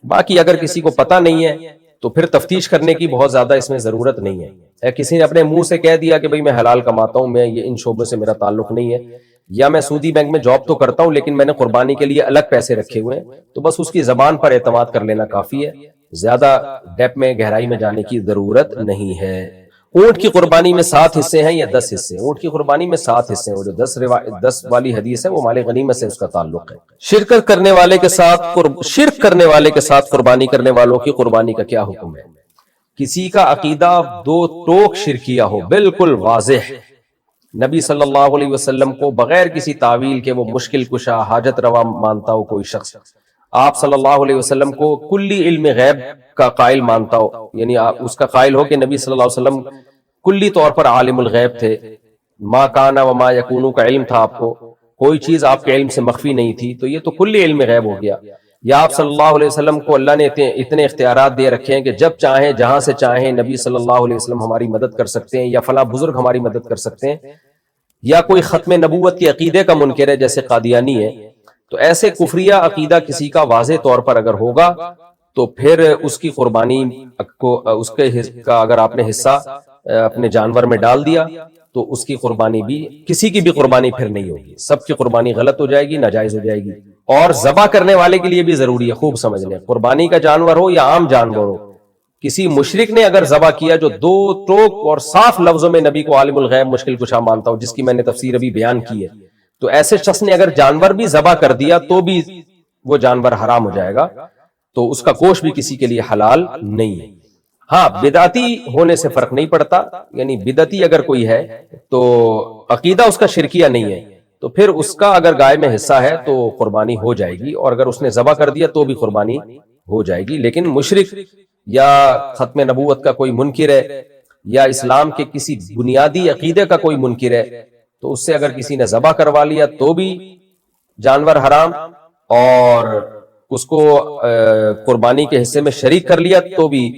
باقی اگر کسی کو پتہ نہیں ہے تو پھر تفتیش کرنے کی بہت زیادہ اس میں ضرورت نہیں ہے۔ کسی نے اپنے منہ سے کہہ دیا کہ بھئی میں حلال کماتا ہوں، میں یہ ان شعبوں سے میرا تعلق نہیں ہے، یا میں سودی بینک میں جاب تو کرتا ہوں لیکن میں نے قربانی کے لیے الگ پیسے رکھے ہوئے ہیں، تو بس اس کی زبان پر اعتماد کر لینا کافی ہے، زیادہ ڈیپ میں گہرائی میں جانے کی ضرورت نہیں ہے۔ اونٹ کی قربانی میں 7 حصے ہیں یا 10 حصے؟ اونٹ کی قربانی میں 7 حصے ہیں، وہ جو 10 والی حدیث ہے وہ مال غنیمت سے اس کا تعلق ہے۔ شرک کرنے والے کے ساتھ قربانی کرنے والوں کی قربانی کا کیا حکم ہے؟ کسی کا عقیدہ دو ٹوک شرکیہ ہو، بالکل واضح، نبی صلی اللہ علیہ وسلم کو بغیر کسی تعویل کے وہ مشکل کشا حاجت روا مانتا ہو کوئی شخص، آپ صلی اللہ علیہ وسلم کو کلی علم غیب کا قائل مانتا ہو، یعنی اس کا قائل ہو کہ نبی صلی اللہ علیہ وسلم کلی طور پر عالم الغیب تھے، ما کانا وما یکونو کا علم تھا، آپ کو کوئی چیز آپ کے علم سے مخفی نہیں تھی، تو یہ تو کلی علم غیب ہو گیا۔ یا آپ صلی اللہ علیہ وسلم کو اللہ نے اتنے اختیارات دے رکھے ہیں کہ جب چاہیں جہاں سے چاہیں نبی صلی اللہ علیہ وسلم ہماری مدد کر سکتے ہیں، یا فلاں بزرگ ہماری مدد کر سکتے ہیں، یا کوئی ختم نبوت کے عقیدے کا منکر ہے جیسے قادیانی ہے، تو ایسے کفریہ عقیدہ کسی کا واضح طور پر اگر ہوگا تو پھر اس کی قربانی کو اگر آپ نے حصہ اپنے جانور میں ڈال دیا تو اس کی قربانی بھی، کسی کی بھی قربانی پھر نہیں ہوگی، سب کی قربانی غلط ہو جائے گی، ناجائز ہو جائے گی۔ اور ذبح کرنے والے کے لیے بھی ضروری ہے، خوب سمجھ لیں، قربانی کا جانور ہو یا عام جانور ہو، کسی مشرک نے اگر ذبح کیا جو دو ٹوک اور صاف لفظوں میں نبی کو عالم الغیب مشکل کشا مانتا ہو، جس کی میں نے تفسیر ابھی بیان کی ہے، تو ایسے شخص نے اگر جانور بھی ذبح کر دیا تو بھی وہ جانور حرام ہو جائے گا، تو اس کا گوشت بھی کسی کے لیے حلال نہیں ہے۔ ہاں، بدعتی ہونے سے فرق نہیں پڑتا، یعنی بدعتی اگر کوئی ہے تو عقیدہ اس کا شرکیہ نہیں ہے، تو پھر اس کا اگر گائے میں حصہ ہے تو قربانی ہو جائے گی، اور اگر اس نے ذبح کر دیا تو بھی قربانی ہو جائے گی۔ لیکن مشرک یا ختم نبوت کا کوئی منکر ہے یا اسلام کے کسی بنیادی عقیدے کا کوئی منکر ہے، تو اس سے اگر کسی نے ذبح کروا لیا تو بھی جانور حرام، اور اس کو قربانی کے حصے میں شریک کر لیا تو بھی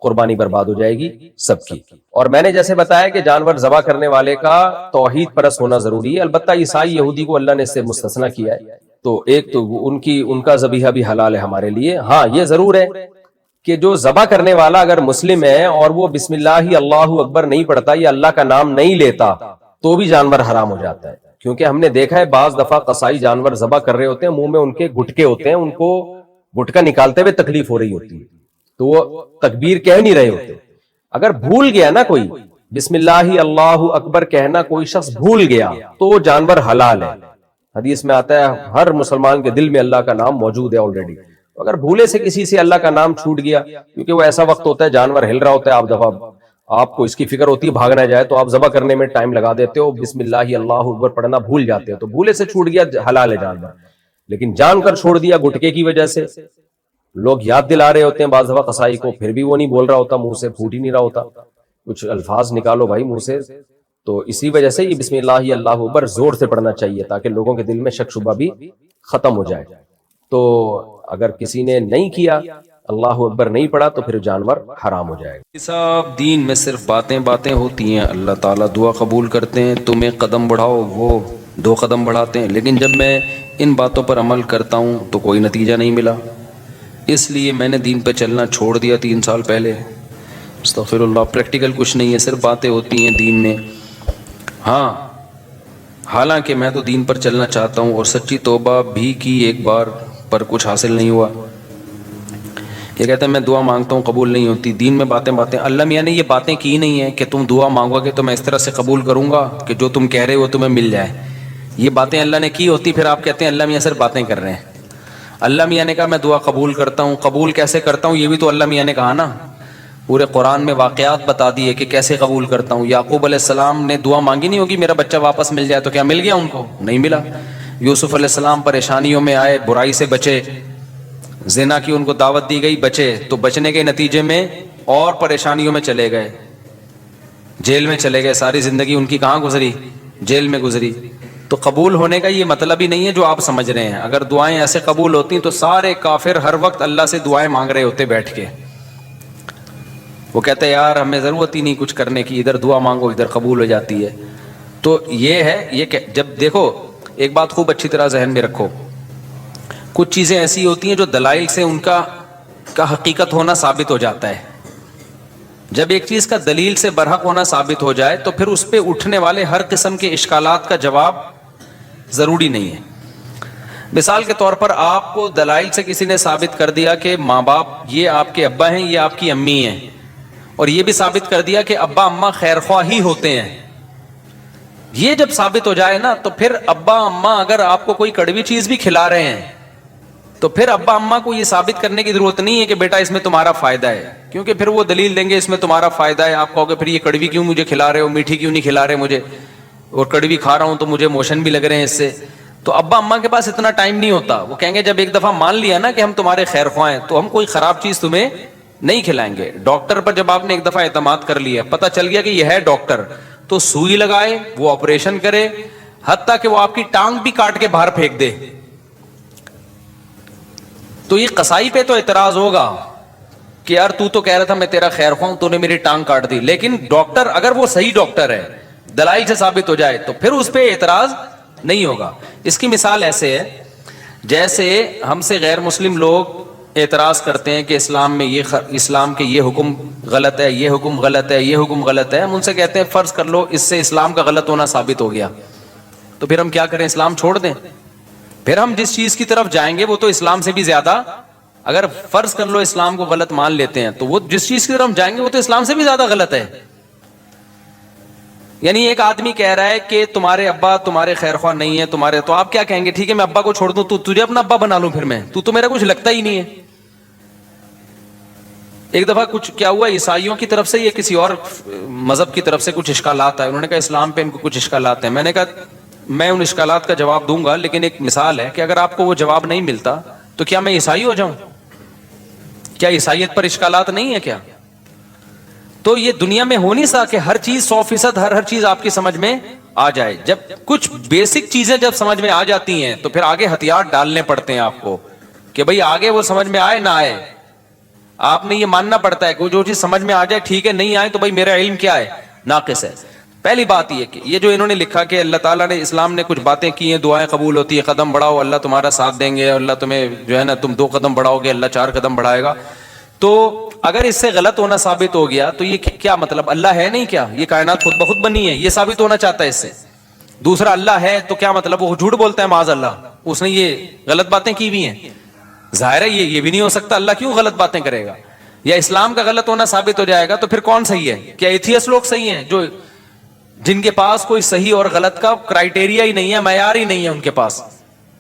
قربانی برباد ہو جائے گی سب کی۔ اور میں نے جیسے بتایا کہ جانور ذبح کرنے والے کا توحید پرست ہونا ضروری ہے، البتہ عیسائی یہودی کو اللہ نے اس سے مستثنیٰ کیا ہے، تو ایک تو ان کا ذبیحہ بھی حلال ہے ہمارے لیے۔ ہاں، یہ ضرور ہے کہ جو ذبح کرنے والا اگر مسلم ہے اور وہ بسم اللہ اللہ اکبر نہیں پڑھتا یا اللہ کا نام نہیں لیتا تو بھی جانور حرام ہو جاتا ہے، کیونکہ ہم نے دیکھا ہے بعض دفعہ قصائی جانور ذبح کر رہے ہوتے ہیں، منہ میں ان کے گٹکے ہوتے ہیں، ان کو گٹکا نکالتے ہوئے تکلیف ہو رہی ہوتی ہے، تو وہ تکبیر کہہ نہیں رہے ہوتے۔ اگر بھول گیا نا کوئی بسم اللہ اللہ اکبر کہنا، کوئی شخص بھول گیا تو وہ جانور حلال ہے۔ حدیث میں آتا ہے ہر مسلمان کے دل میں اللہ کا نام موجود ہے آلریڈی، اگر بھولے سے کسی سے اللہ کا نام چھوٹ گیا، کیونکہ وہ ایسا وقت ہوتا ہے جانور ہل رہا ہوتا ہے، آپ دفعہ آپ کو اس کی فکر ہوتی ہے بھاگنا جائے تو آپ ذبح کرنے میں ٹائم لگا دیتے ہو، بسم اللہ اللہ اکبر پڑھنا بھول جاتے ہو، تو بھولے سے چھوٹ گیا حلال ہے جانور، لیکن جان کر چھوڑ دیا گٹکے کی وجہ سے، لوگ یاد دلا رہے ہوتے ہیں بعض دفعہ قصائی کو، پھر بھی وہ نہیں بول رہا ہوتا، منہ سے پھوٹ ہی نہیں رہا ہوتا، کچھ الفاظ نکالو بھائی منہ سے، تو اسی وجہ سے یہ بسم اللہ اللہ اکبر زور سے پڑھنا چاہیے تاکہ لوگوں کے دل میں شک شبہ بھی ختم ہو جائے۔ تو اگر کسی نے نہیں کیا، اللہ اکبر نہیں پڑھا، تو پھر جانور حرام ہو جائے گا۔ صاحب دین میں صرف باتیں ہوتی ہیں، اللہ تعالیٰ دعا قبول کرتے ہیں، تم ایک قدم بڑھاؤ وہ 2 قدم بڑھاتے ہیں، لیکن جب میں ان باتوں پر عمل کرتا ہوں تو کوئی نتیجہ نہیں ملا، اس لیے میں نے دین پہ چلنا چھوڑ دیا 3 سال پہلے۔ استغفر اللہ، پریکٹیکل کچھ نہیں ہے، صرف باتیں ہوتی ہیں دین میں۔ ہاں، حالانکہ میں تو دین پر چلنا چاہتا ہوں اور سچی توبہ بھی کی ایک بار، پر کچھ حاصل نہیں ہوا۔ یہ کہتا ہے میں دعا مانگتا ہوں قبول نہیں ہوتی، دین میں باتیں۔ اللہ میاں نے یہ باتیں کی نہیں ہیں کہ تم دعا مانگو گے تو میں اس طرح سے قبول کروں گا کہ جو تم کہہ رہے ہو تمہیں مل جائے، یہ باتیں اللہ نے کی ہوتی، پھر آپ کہتے ہیں اللہ میاں صرف باتیں کر رہے ہیں۔ اللہ میاں نے کہا میں دعا قبول کرتا ہوں، قبول کیسے کرتا ہوں یہ بھی تو اللہ میاں نے کہا نا، پورے قرآن میں واقعات بتا دیے کہ کیسے قبول کرتا ہوں. یعقوب علیہ السلام نے دعا مانگی نہیں ہوگی میرا بچہ واپس مل جائے, تو کیا مل گیا ان کو؟ نہیں ملا. یوسف علیہ السلام پریشانیوں میں آئے, برائی سے بچے, زنا کی ان کو دعوت دی گئی, بچے, تو بچنے کے نتیجے میں اور پریشانیوں میں چلے گئے, جیل میں چلے گئے. ساری زندگی ان کی کہاں گزری؟ جیل میں گزری. تو قبول ہونے کا یہ مطلب ہی نہیں ہے جو آپ سمجھ رہے ہیں. اگر دعائیں ایسے قبول ہوتی تو سارے کافر ہر وقت اللہ سے دعائیں مانگ رہے ہوتے بیٹھ کے. وہ کہتے ہیں یار ہمیں ضرورت ہی نہیں کچھ کرنے کی, ادھر دعا مانگو ادھر قبول ہو جاتی ہے. تو یہ ہے, یہ کہ جب دیکھو ایک بات خوب اچھی طرح ذہن میں رکھو, کچھ چیزیں ایسی ہوتی ہیں جو دلائل سے ان کا حقیقت ہونا ثابت ہو جاتا ہے. جب ایک چیز کا دلیل سے برحق ہونا ثابت ہو جائے تو پھر اس پہ اٹھنے والے ہر قسم کے اشکالات کا جواب ضروری نہیں ہے. مثال کے طور پر آپ کو دلائل سے کسی نے ثابت کر دیا کہ ماں باپ یہ آپ کے ابا ہیں, یہ آپ کی امی ہیں, اور یہ بھی ثابت کر دیا کہ ابا اماں خیر خواہ ہی ہوتے ہیں. یہ جب ثابت ہو جائے نا تو پھر ابا اماں اگر آپ کو کوئی کڑوی چیز بھی کھلا رہے ہیں تو پھر ابا اماں کو یہ ثابت کرنے کی ضرورت نہیں ہے کہ بیٹا اس میں تمہارا فائدہ ہے, کیونکہ پھر وہ دلیل دیں گے اس میں تمہارا فائدہ ہے. آپ کہو گے پھر یہ کڑوی کیوں مجھے کھلا رہے ہو, میٹھی کیوں نہیں کھلا رہے مجھے, اور کڑوی کھا رہا ہوں تو مجھے موشن بھی لگ رہے ہیں اس سے. تو ابا اماں کے پاس اتنا ٹائم نہیں ہوتا, وہ کہیں گے جب ایک دفعہ مان لیا نا کہ ہم تمہارے خیر خواہ ہیں تو ہم کوئی خراب چیز تمہیں نہیں کھلائیں گے. ڈاکٹر پر جب آپ نے ایک دفعہ اعتماد کر لیا, پتہ چل گیا کہ یہ ہے ڈاکٹر, تو سوئی لگائے, وہ آپریشن کرے, حتیٰ کہ وہ آپ کی ٹانگ بھی کاٹ کے باہر پھینک دے. تو یہ قصائی پہ تو اعتراض ہوگا کہ یار تو کہہ رہا تھا میں تیرا خیر خواہ ہوں, تو نے میری ٹانگ کاٹ دی. لیکن ڈاکٹر اگر وہ صحیح ڈاکٹر ہے, دلائل سے ثابت ہو جائے, تو پھر اس پہ اعتراض نہیں ہوگا. اس کی مثال ایسے ہے جیسے ہم سے غیر مسلم لوگ اعتراض کرتے ہیں کہ اسلام میں اسلام کے یہ حکم غلط ہے, یہ حکم غلط ہے, یہ حکم غلط ہے. ہم ان سے کہتے ہیں فرض کر لو اس سے اسلام کا غلط ہونا ثابت ہو گیا, تو پھر ہم کیا کریں, اسلام چھوڑ دیں؟ پھر ہم جس چیز کی طرف جائیں گے وہ تو اسلام سے بھی زیادہ, اگر فرض کر لو اسلام کو غلط مان لیتے ہیں تو وہ جس چیز کی طرف ہم جائیں گے وہ تو اسلام سے بھی زیادہ غلط ہے. یعنی ایک آدمی کہہ رہا ہے کہ تمہارے ابا تمہارے خیر خواہ نہیں ہے تمہارے, تو آپ کیا کہیں گے, ٹھیک ہے میں ابا کو چھوڑ دوں, تو تجھے اپنا ابا بنا لوں, پھر میں تو میرا کچھ لگتا ہی نہیں ہے. ایک دفعہ کچھ کیا ہوا, عیسائیوں کی طرف سے یا کسی اور مذہب کی طرف سے کچھ اشکالات آئے, انہوں نے کہا اسلام پہ ان کو کچھ اشکالات ہیں. میں نے کہا میں ان اشکالات کا جواب دوں گا, لیکن ایک مثال ہے کہ اگر آپ کو وہ جواب نہیں ملتا تو کیا میں عیسائی ہو جاؤں؟ کیا عیسائیت پر اشکالات نہیں ہے کیا؟ تو یہ دنیا میں ہو نہیں سکتا کہ ہر چیز 100% ہر چیز آپ کی سمجھ میں آ جائے. جب کچھ بیسک چیزیں جب سمجھ میں آ جاتی ہیں تو پھر آگے ہتھیار ڈالنے پڑتے ہیں آپ کو کہ بھئی آگے وہ سمجھ میں آئے نہ آئے, آپ نے یہ ماننا پڑتا ہے کہ جو چیز سمجھ میں آ جائے ٹھیک ہے, نہیں آئے تو بھئی میرا علم کیا ہے, ناقص ہے. پہلی بات یہ کہ یہ جو انہوں نے لکھا کہ اللہ تعالیٰ نے اسلام نے کچھ باتیں کی ہیں, دعائیں قبول ہوتی ہیں, قدم بڑھاؤ اللہ تمہارا ساتھ دیں گے, اللہ تمہیں جو ہے نا تم 2 قدم بڑھاؤ گے اللہ 4 قدم بڑھائے گا. تو اگر اس سے غلط ہونا ثابت ہو گیا تو یہ کیا مطلب, اللہ ہے نہیں کیا, یہ کائنات خود بخود بنی ہے, یہ ثابت ہونا چاہتا ہے اس سے. دوسرا اللہ ہے تو کیا مطلب, وہ جھوٹ بولتا ہے معاذ اللہ, اس نے یہ غلط باتیں کی ہوئی ہیں. ظاہر ہے یہ بھی نہیں ہو سکتا, اللہ کیوں غلط باتیں کرے گا. یا اسلام کا غلط ہونا ثابت ہو جائے گا تو پھر کون صحیح ہے, کیا ایتھیسٹ لوگ صحیح ہیں جو جن کے پاس کوئی صحیح اور غلط کا کرائیٹیریا ہی نہیں ہے, معیار ہی نہیں ہے ان کے پاس,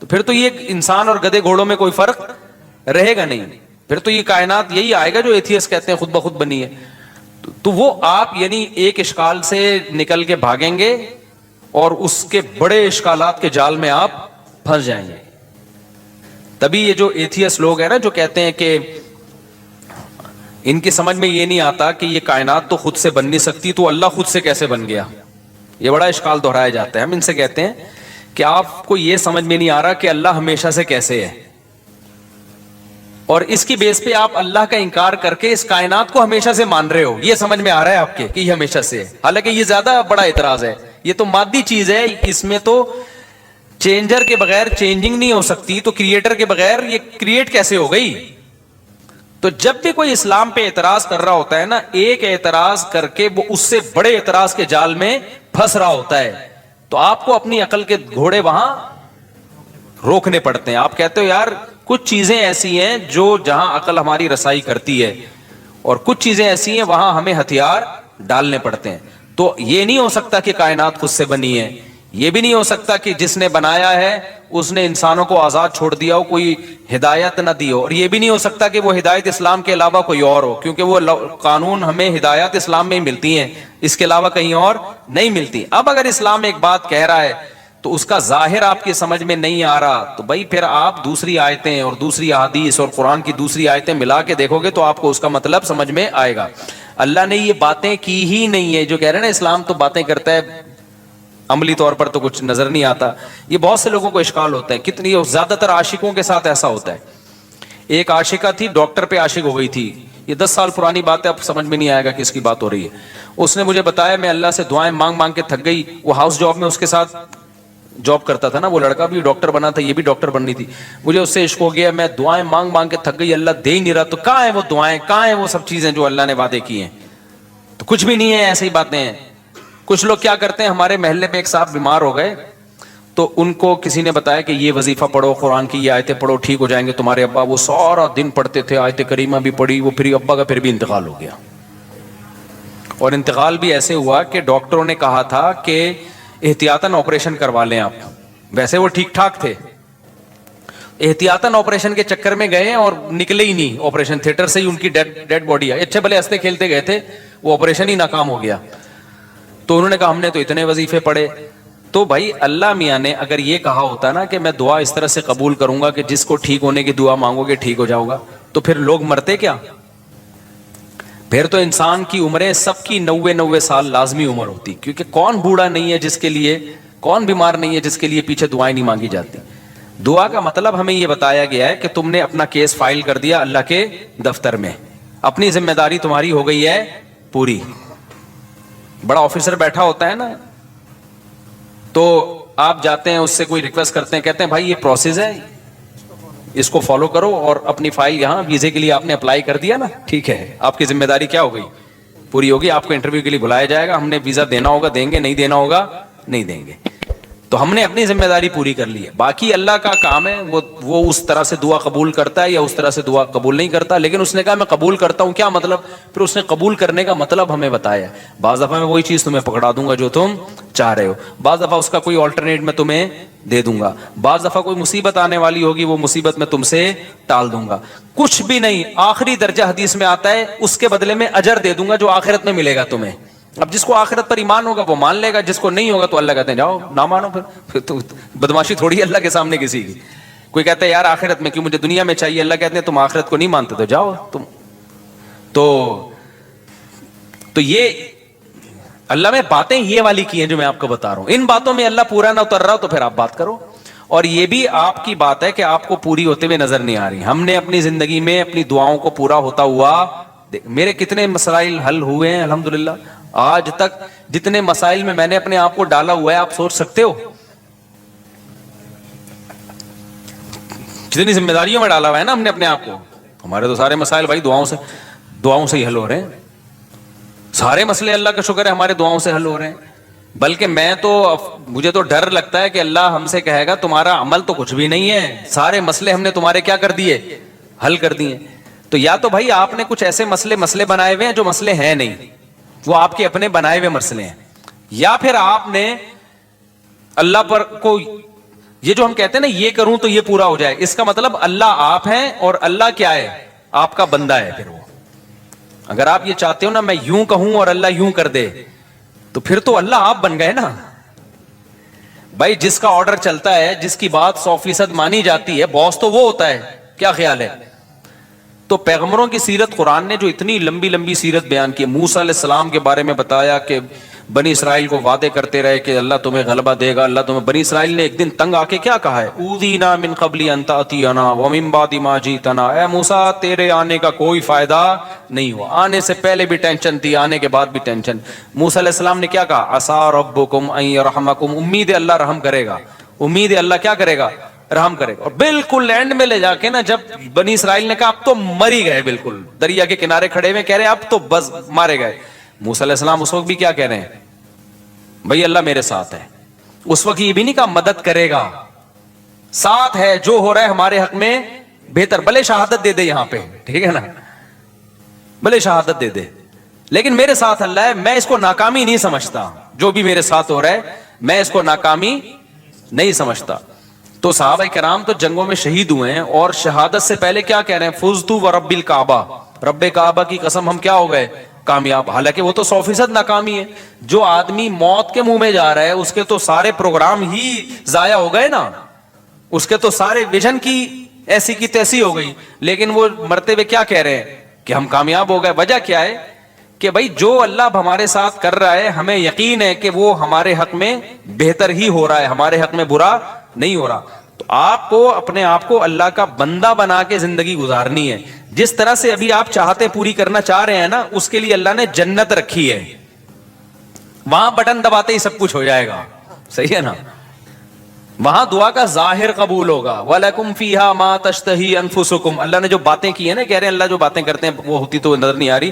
تو پھر تو یہ انسان اور گدھے گھوڑوں میں کوئی فرق رہے گا نہیں. پھر تو یہ کائنات یہی آئے گا جو ایتھیسٹ کہتے ہیں خود بخود بنی ہے. تو وہ آپ یعنی ایک اشکال سے نکل کے بھاگیں گے اور اس کے بڑے اشکالات کے جال میں آپ پھنس جائیں گے. تبھی یہ جو ایتھیسٹ لوگ ہیں نا جو کہتے ہیں کہ ان کی سمجھ میں یہ نہیں آتا کہ یہ کائنات تو خود سے بن نہیں سکتی تو اللہ خود سے کیسے بن گیا, یہ بڑا اشکال دہرایا جاتا ہے. ہم ان سے کہتے ہیں کہ آپ کو یہ سمجھ میں نہیں آ رہا کہ اللہ ہمیشہ سے کیسے ہے, اور اس کی بیس پہ آپ اللہ کا انکار کر کے اس کائنات کو ہمیشہ سے مان رہے ہو. یہ سمجھ میں آ رہا ہے آپ کے کہ یہ ہمیشہ سے ہے, حالانکہ یہ زیادہ بڑا اعتراض ہے. یہ تو مادی چیز ہے, اس میں تو چینجر کے بغیر چینجنگ نہیں ہو سکتی, تو کریٹر کے بغیر یہ کریٹ کیسے ہو گئی. تو جب بھی کوئی اسلام پہ اعتراض کر رہا ہوتا ہے نا, ایک اعتراض کر کے وہ اس سے بڑے اعتراض کے جال میں پھنس رہا ہوتا ہے, تو آپ کو اپنی عقل کے گھوڑے وہاں روکنے پڑتے ہیں. آپ کہتے ہو یار کچھ چیزیں ایسی ہیں جو جہاں عقل ہماری رسائی کرتی ہے, اور کچھ چیزیں ایسی ہیں وہاں ہمیں ہتھیار ڈالنے پڑتے ہیں. تو یہ نہیں ہو سکتا کہ کائنات خود سے بنی ہے, یہ بھی نہیں ہو سکتا کہ جس نے بنایا ہے اس نے انسانوں کو آزاد چھوڑ دیا ہو, کوئی ہدایت نہ دی ہو, اور یہ بھی نہیں ہو سکتا کہ وہ ہدایت اسلام کے علاوہ کوئی اور ہو, کیونکہ وہ قانون ہمیں ہدایت اسلام میں ہی ملتی ہیں, اس کے علاوہ کہیں اور نہیں ملتی. اب اگر اسلام ایک بات کہہ رہا ہے تو اس کا ظاہر آپ کی سمجھ میں نہیں آ رہا, تو بھائی پھر آپ دوسری آیتیں اور دوسری احادیث اور قرآن کی دوسری آیتیں ملا کے دیکھو گے تو آپ کو اس کا مطلب سمجھ میں آئے گا. اللہ نے یہ باتیں کی ہی نہیں ہے. جو کہہ رہے ہیں نا اسلام تو باتیں کرتا ہے, عملی طور پر تو کچھ نظر نہیں آتا. یہ بہت سے لوگوں کو اشکال ہوتا ہے, کتنی زیادہ تر عاشقوں کے ساتھ ایسا ہوتا ہے. ایک عاشقہ تھی, ڈاکٹر پہ عاشق ہو گئی تھی, یہ 10 سال پرانی بات ہے, اب سمجھ میں نہیں آئے گا کس کی بات ہو رہی ہے. اس نے مجھے بتایا میں اللہ سے دعائیں مانگ مانگ کے تھک گئی. وہ ہاؤس جاب میں اس کے ساتھ جاب کرتا تھا نا, وہ لڑکا بھی ڈاکٹر بنا تھا, یہ بھی ڈاکٹر بننی تھی. مجھے اس سے عشق ہو گیا, میں دعائیں مانگ مانگ کے تھک گئی, اللہ دے ہی نہیں رہا. تو کہاں ہیں وہ دعائیں, کہاں ہیں وہ سب چیزیں جو اللہ نے وعدے کی ہیں؟ تو کچھ بھی نہیں ہے, ایسی باتیں ہیں. کچھ لوگ کیا کرتے ہیں, ہمارے محلے میں ایک صاحب بیمار ہو گئے تو ان کو کسی نے بتایا کہ یہ وظیفہ پڑھو, قرآن کی یہ آیتیں پڑھو, ٹھیک ہو جائیں گے تمہارے ابا. وہ سارا دن پڑھتے تھے, آیت کریمہ بھی پڑھی, وہ پھر ابا کا پھر بھی انتقال ہو گیا. اور انتقال بھی ایسے ہوا کہ ڈاکٹروں نے کہا تھا کہ احتیاطاً آپریشن کروا لیں آپ. ویسے وہ ٹھیک ٹھاک تھے, احتیاطاً آپریشن کے چکر میں گئے اور نکلے ہی نہیں آپریشن تھیٹر سے ہی, ان کی ڈیڈ باڈی ہے. اچھے بھلے ہنستے کھیلتے گئے تھے, وہ آپریشن ہی ناکام ہو گیا. تو انہوں نے کہا ہم نے تو اتنے وظیفے پڑھے. تو بھائی اللہ میاں نے اگر یہ کہا ہوتا نا کہ میں دعا اس طرح سے قبول کروں گا کہ جس کو ٹھیک ہونے کی دعا مانگو گے ٹھیک ہو جاؤ گا, تو پھر لوگ مرتے کیا؟ پھر تو انسان کی عمریں سب کی 90 سال لازمی عمر ہوتی, کیونکہ کون بوڑھا نہیں ہے جس کے لیے, کون بیمار نہیں ہے جس کے لیے پیچھے دعائیں نہیں مانگی جاتی. دعا کا مطلب ہمیں یہ بتایا گیا ہے کہ تم نے اپنا کیس فائل کر دیا اللہ کے دفتر میں, اپنی ذمہ داری تمہاری ہو گئی ہے پوری. بڑا آفیسر بیٹھا ہوتا ہے نا, تو آپ جاتے ہیں اس سے کوئی ریکویسٹ کرتے ہیں, کہتے ہیں بھائی یہ پروسیس ہے, اس کو فالو کرو, اور اپنی فائل یہاں ویزے کے لیے آپ نے اپلائی کر دیا نا, ٹھیک ہے, آپ کی ذمہ داری کیا ہو گئی, پوری ہوگی. آپ کو انٹرویو کے لیے بلایا جائے گا, ہم نے ویزا دینا ہوگا دیں گے, نہیں دینا ہوگا نہیں دیں گے. تو ہم نے اپنی ذمہ داری پوری کر لی ہے. باقی اللہ کا کام ہے, وہ اس طرح سے دعا قبول کرتا ہے یا اس طرح سے دعا قبول نہیں کرتا. لیکن اس نے کہا میں قبول کرتا ہوں, کیا مطلب؟ پھر اس نے قبول کرنے کا مطلب ہمیں بتایا. بعض دفعہ میں وہی چیز تمہیں پکڑا دوں گا جو تم چاہ رہے ہو, بعض دفعہ اس کا کوئی آلٹرنیٹ میں تمہیں دے دوں گا, بعض دفعہ کوئی مصیبت آنے والی ہوگی وہ مصیبت میں تم سے ٹال دوں گا. کچھ بھی نہیں, آخری درجہ حدیث میں آتا ہے اس کے بدلے میں اجر دے دوں گا جو آخرت میں ملے گا تمہیں. اب جس کو آخرت پر ایمان ہوگا وہ مان لے گا, جس کو نہیں ہوگا تو اللہ کہتے ہیں جاؤ نہ مانو. پھر تو بدماشی تھوڑی ہے اللہ کے سامنے کسی کی. کوئی کہتا ہے یار آخرت میں کیوں, مجھے دنیا میں چاہیے. اللہ کہتے ہیں تم آخرت کو نہیں مانتے تو جاؤ تم. تو یہ اللہ میں باتیں یہ والی کی ہیں جو میں آپ کو بتا رہا ہوں. ان باتوں میں اللہ پورا نہ اتر رہا تو پھر آپ بات کرو. اور یہ بھی آپ کی بات ہے کہ آپ کو پوری ہوتے ہوئے نظر نہیں آ رہی. ہم نے اپنی زندگی میں اپنی دعاؤں کو پورا ہوتا ہوا, میرے کتنے مسائل حل ہوئے ہیں الحمدللہ. آج تک جتنے مسائل میں نے اپنے آپ کو ڈالا ہوا ہے آپ سوچ سکتے ہو, جتنی ذمہ داریوں میں ڈالا ہوا ہے نا ہم نے اپنے آپ کو. ہمارے تو سارے مسائل بھائی دعاؤں سے ہی حل ہو رہے ہیں. سارے مسئلے اللہ کا شکر ہے ہمارے دعاؤں سے حل ہو رہے ہیں. بلکہ مجھے تو ڈر لگتا ہے کہ اللہ ہم سے کہے گا تمہارا عمل تو کچھ بھی نہیں ہے, سارے مسئلے ہم نے تمہارے کیا کر دیے, حل کر دیے. تو یا تو بھائی آپ نے کچھ ایسے مسئلے بنائے ہوئے ہیں جو مسئلے ہیں نہیں, وہ آپ کے اپنے بنائے ہوئے مسئلے ہیں, یا پھر آپ نے اللہ پر کو یہ جو ہم کہتے ہیں نا یہ کروں تو یہ پورا ہو جائے, اس کا مطلب اللہ آپ ہیں اور اللہ کیا ہے, آپ کا بندہ ہے. پھر وہ اگر آپ یہ چاہتے ہو نا میں یوں کہوں اور اللہ یوں کر دے, تو پھر تو اللہ آپ بن گئے نا بھائی. جس کا آرڈر چلتا ہے, جس کی بات 100% مانی جاتی ہے, باس تو وہ ہوتا ہے. کیا خیال ہے؟ تو پیغمبروں کی سیرت, قرآن نے جو اتنی لمبی لمبی سیرت بیان کی, موسیٰ علیہ السلام کے بارے میں بتایا کہ بنی اسرائیل کو وعدے کرتے رہے کہ اللہ تمہیں غلبہ دے گا, اللہ تمہیں. بنی اسرائیل نے ایک دن تنگ آ کے کیا کہا ہے, اوذینا من قبل ان تأتینا ومن بعد ما جئتنا, اے موسیٰ تیرے آنے کا کوئی فائدہ نہیں ہوا, آنے سے پہلے بھی ٹینشن تھی, آنے کے بعد بھی ٹینشن. موسیٰ علیہ السلام نے کیا کہا, عسیٰ ربکم ان یرحمکم, امید ہے اللہ رحم کرے گا, امید ہے اللہ کیا کرے گا, رحم کرے گا. اور بالکل اینڈ میں لے جا کے نا جب بنی اسرائیل نے کہا اب تو مر ہی گئے, بالکل دریا کے کنارے کھڑے ہوئے کہہ رہے ہیں اب تو بس مارے گئے. موسیٰ علیہ السلام اس وقت بھی کیا کہہ رہے ہیں, بھائی اللہ میرے ساتھ ہے. اس وقت یہ بھی نہیں کہا مدد کرے گا, ساتھ ہے, جو ہو رہا ہے ہمارے حق میں بہتر, بھلے شہادت دے دے یہاں پہ, ٹھیک ہے نا, بھلے شہادت دے دے, لیکن میرے ساتھ اللہ ہے, میں اس کو ناکامی نہیں سمجھتا, جو بھی میرے ساتھ ہو رہا ہے میں اس کو ناکامی نہیں سمجھتا. تو صحابہ کرام تو جنگوں میں شہید ہوئے ہیں اور شہادت سے پہلے کیا کہہ رہے ہیں؟ فزت ورب الکعبہ، رب کعبہ کی قسم ہم کیا ہو گئے؟ کامیاب. حالانکہ وہ تو 100% ناکامی ہے. جو آدمی موت کے منہ میں جا رہا ہے اس کے تو سارے پروگرام ہی ضائع ہو گئے نا، اس کے تو سارے ویژن کی ایسی کی تیسی ہو گئی. لیکن وہ مرتے ہوئے کیا کہہ رہے ہیں کہ ہم کامیاب ہو گئے. وجہ کیا ہے کہ بھائی جو اللہ اب ہمارے ساتھ کر رہا ہے ہمیں یقین ہے کہ وہ ہمارے حق میں بہتر ہی ہو رہا ہے، ہمارے حق میں برا نہیں ہو رہا. تو آپ کو اپنے آپ کو اللہ کا بندہ بنا کے زندگی گزارنی ہے. جس طرح سے ابھی آپ چاہتے پوری کرنا چاہ رہے ہیں نا، اس کے لیے اللہ نے جنت رکھی ہے. وہاں بٹن دباتے ہی سب کچھ ہو جائے گا. صحیح ہے نا؟ وہاں دعا کا ظاہر قبول ہوگا. وَلَكُمْ فِيهَا مَا تَشْتَهِي أَنفُسُكُمْ. اللہ نے جو باتیں کی ہیں نا، کہہ رہے ہیں اللہ جو باتیں کرتے ہیں وہ ہوتی تو نظر نہیں آ رہی.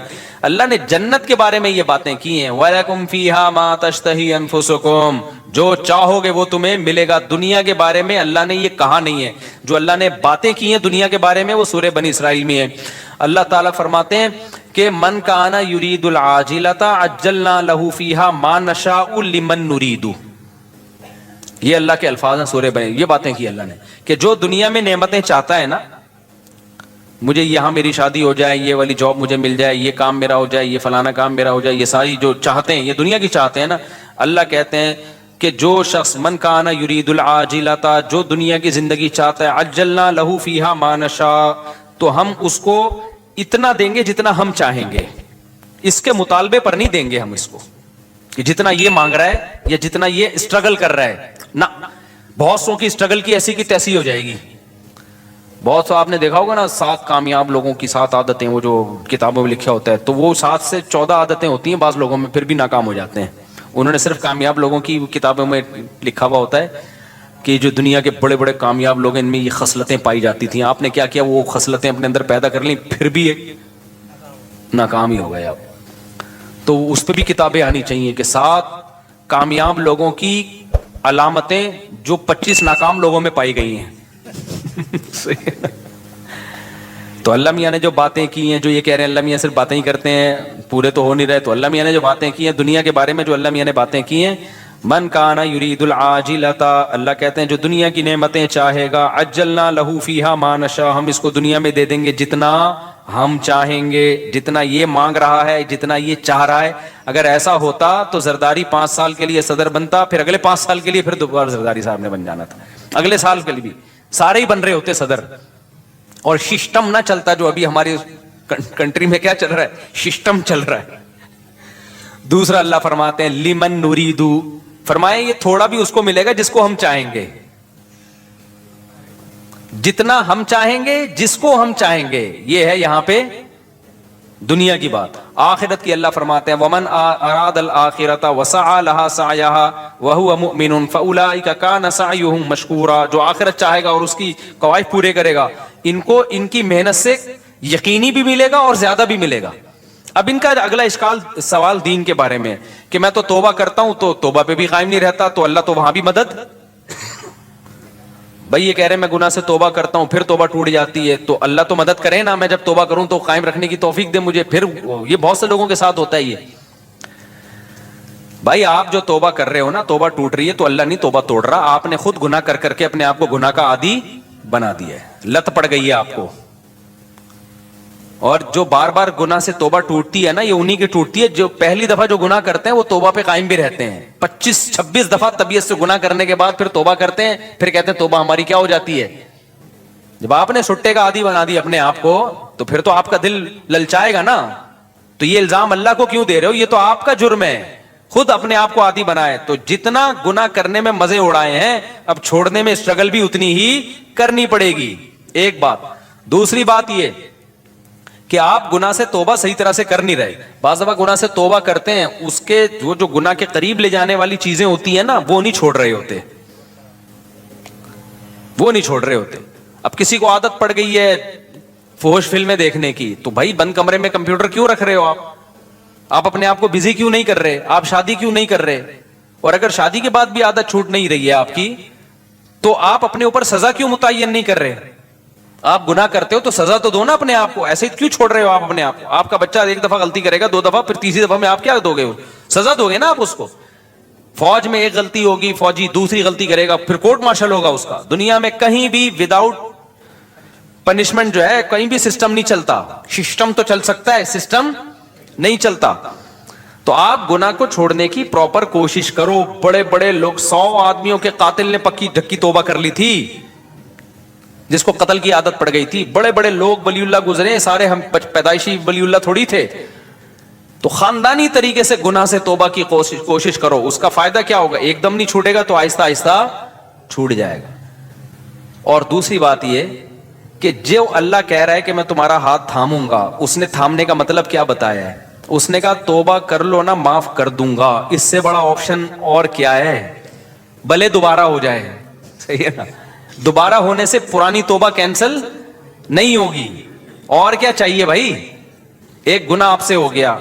اللہ نے جنت کے بارے میں یہ باتیں کی ہیں. وَلَكُمْ فِيهَا مَا تَشْتَهِي أَنفُسُكُمْ. جو چاہو گے وہ تمہیں ملے گا. دنیا کے بارے میں اللہ نے یہ کہا نہیں ہے. جو اللہ نے باتیں کی ہیں دنیا کے بارے میں وہ سورہ بنی اسرائیل میں ہے. اللہ تعالیٰ فرماتے ہیں کہ من کان یرید العاجلۃ عجلنا له فیہا ما نشاء لمن نرید. یہ اللہ کے الفاظ ہیں سورہ بنی. یہ باتیں کی اللہ نے کہ جو دنیا میں نعمتیں چاہتا ہے نا، مجھے یہاں میری شادی ہو جائے، یہ والی جاب مجھے مل جائے، یہ کام میرا ہو جائے، یہ فلانا کام میرا ہو جائے، یہ ساری جو چاہتے ہیں یہ دنیا کی چاہتے ہیں نا، اللہ کہتے ہیں کہ جو شخص من کان یرید العاجلۃ، جو دنیا کی زندگی چاہتا ہے، عجلنا لہ فیہا ما نشاء، تو ہم اس کو اتنا دیں گے جتنا ہم چاہیں گے. اس کے مطالبے پر نہیں دیں گے ہم اس کو کہ جتنا یہ مانگ رہا ہے یا جتنا یہ اسٹرگل کر رہا ہے. نہ، بہت سو کی اسٹرگل کی ایسی کی تیسی ہو جائے گی. بہت سو آپ نے دیکھا ہوگا نا 7 کامیاب لوگوں کی 7 عادتیں، وہ جو کتابوں میں لکھا ہوتا ہے، تو وہ 7 سے 14 عادتیں ہوتی ہیں بعض لوگوں میں، پھر بھی ناکام ہو جاتے ہیں. انہوں نے صرف کامیاب لوگوں کی کتابوں میں لکھا ہوا ہوتا ہے کہ جو دنیا کے بڑے بڑے کامیاب لوگ ہیں ان میں یہ خصلتیں پائی جاتی تھیں. آپ نے کیا کیا؟ وہ خصلتیں اپنے اندر پیدا کر لیں، پھر بھی ناکام ہی ہو گئے آپ. تو اس پہ بھی کتابیں آنی چاہیے کہ 7 کامیاب لوگوں کی علامتیں جو 25 ناکام لوگوں میں پائی گئی ہیں. تو اللہ میاں نے جو باتیں کی ہیں، جو یہ کہہ رہے ہیں اللہ میاں صرف باتیں ہی کرتے ہیں، پورے تو ہو نہیں رہے، تو اللہ میاں نے جو باتیں کی ہیں دنیا کے بارے میں، جو اللہ میاں نے باتیں کی ہیں، من کان یرید العاجلۃ، اللہ کہتے ہیں جو دنیا کی نعمتیں چاہے گا، عجلنا لہ فیہا ما نشاء، ہم اس کو دنیا میں دے دیں گے جتنا ہم چاہیں گے، جتنا یہ مانگ رہا ہے، جتنا یہ چاہ رہا ہے. اگر ایسا ہوتا تو زرداری 5 سال کے لیے صدر بنتا، پھر اگلے 5 سال کے لیے پھر دوبارہ زرداری صاحب نے بن جانا تھا. اگلے سال کے لیے بھی سارے ہی بن رہے ہوتے صدر. اور سسٹم نہ چلتا جو ابھی ہماری کنٹری میں کیا چل رہا ہے، سسٹم چل رہا ہے. دوسرا اللہ فرماتے ہیں لمن نرید، فرمائے یہ تھوڑا بھی اس کو ملے گا جس کو ہم چاہیں گے، جتنا ہم چاہیں گے، جس کو ہم چاہیں گے. یہ ہے یہاں پہ دنیا کی بات. آخرت کی اللہ فرماتے ہیں ومن اراد الآخرۃ وسعى لها سعيها وهو مؤمن فاولئک کان سعیهم مشکورا. جو آخرت چاہے گا اور اس کی قواعد پورے کرے گا، ان کو ان کی محنت سے یقینی بھی ملے گا اور زیادہ بھی ملے گا. اب ان کا اگلا سوال دین کے بارے میں کہ میں تو توبہ کرتا ہوں تو توبہ پہ بھی قائم نہیں رہتا، تو اللہ تو وہاں بھی مدد. بھائی یہ کہہ رہے ہیں میں گناہ سے توبہ کرتا ہوں پھر توبہ ٹوٹ جاتی ہے، تو اللہ تو مدد کرے نا، میں جب توبہ کروں تو قائم رکھنے کی توفیق دے مجھے. پھر یہ بہت سے لوگوں کے ساتھ ہوتا ہے. یہ بھائی آپ جو توبہ کر رہے ہو نا، توبہ ٹوٹ رہی ہے تو اللہ نہیں توبہ توڑ رہا، آپ نے خود گناہ کر کر کے اپنے آپ کو گناہ کا عادی بنا دیا ہے، لت پڑ گئی ہے آپ کو. اور جو بار بار گناہ سے توبہ ٹوٹتی ہے نا، یہ انہی کی ٹوٹتی ہے جو پہلی دفعہ جو گناہ کرتے ہیں وہ توبہ پہ قائم بھی رہتے ہیں. 25-26 دفعہ طبیعت سے گناہ کرنے کے بعد پھر توبہ کرتے ہیں، پھر کہتے ہیں توبہ ہماری کیا ہو جاتی ہے. جب آپ نے سٹے کا عادی بنا دی اپنے آپ کو تو پھر تو آپ کا دل للچائے گا نا. تو یہ الزام اللہ کو کیوں دے رہے ہو؟ یہ تو آپ کا جرم ہے، خود اپنے آپ کو عادی بنائے. تو جتنا گناہ کرنے میں مزے اڑائے ہیں، اب چھوڑنے میں اسٹرگل بھی اتنی ہی کرنی پڑے گی. ایک بات. دوسری بات یہ کہ آپ گناہ سے توبہ صحیح طرح سے کر نہیں رہے. بعض دفعہ گناہ سے توبہ کرتے ہیں، اس کے وہ جو گناہ کے قریب لے جانے والی چیزیں ہوتی ہیں نا، وہ نہیں چھوڑ رہے ہوتے، وہ نہیں چھوڑ رہے ہوتے. اب کسی کو عادت پڑ گئی ہے فحش فلمیں دیکھنے کی، تو بھائی بند کمرے میں کمپیوٹر کیوں رکھ رہے ہو آپ اپنے آپ کو بزی کیوں نہیں کر رہے؟ آپ شادی کیوں نہیں کر رہے؟ اور اگر شادی کے بعد بھی عادت چھوٹ نہیں رہی ہے آپ کی، تو آپ اپنے اوپر سزا کیوں متعین نہیں کر رہے؟ آپ گناہ کرتے ہو تو سزا تو دو نا اپنے آپ کو. ایسے کیوں چھوڑ رہے ہو آپ اپنے آپ کو؟ آپ کا بچہ 1 دفعہ غلطی کرے گا، 2 دفعہ، پھر تیسری دفعہ میں آپ کیا دو گے؟ سزا دو گے نا آپ اس کو. فوج میں ایک غلطی ہوگی, فوجی دوسری غلطی کرے گا, پھر کورٹ مارشل ہوگا اس کا. دنیا میں کہیں بھی وداؤٹ پنشمنٹ جو ہے کہیں بھی سسٹم نہیں چلتا. سسٹم تو چل سکتا ہے, سسٹم نہیں چلتا. تو آپ گناہ کو چھوڑنے کی پراپر کوشش کرو. بڑے بڑے لوگ, 100 آدمیوں کے قاتل نے پکی ڈھکی توبہ کر لی تھی, جس کو قتل کی عادت پڑ گئی تھی. بڑے بڑے لوگ ولی اللہ گزرے, سارے ہم پیدائشی ولی اللہ تھوڑی تھے. تو خاندانی طریقے سے گناہ سے توبہ کی کوشش کرو. اس کا فائدہ کیا ہوگا؟ ایک دم نہیں چھوٹے گا تو آہستہ آہستہ چھوٹ جائے گا. اور دوسری بات یہ کہ جو اللہ کہہ رہا ہے کہ میں تمہارا ہاتھ تھاموں گا, اس نے تھامنے کا مطلب کیا بتایا ہے؟ اس نے کہا توبہ کر لو نا, معاف کر دوں گا. اس سے بڑا آپشن اور کیا ہے؟ بھلے دوبارہ ہو جائے. صحیح ہے نا؟ دوبارہ ہونے سے پرانی توبہ کینسل نہیں ہوگی. اور کیا چاہیے بھائی؟ ایک گناہ آپ سے ہو گیا,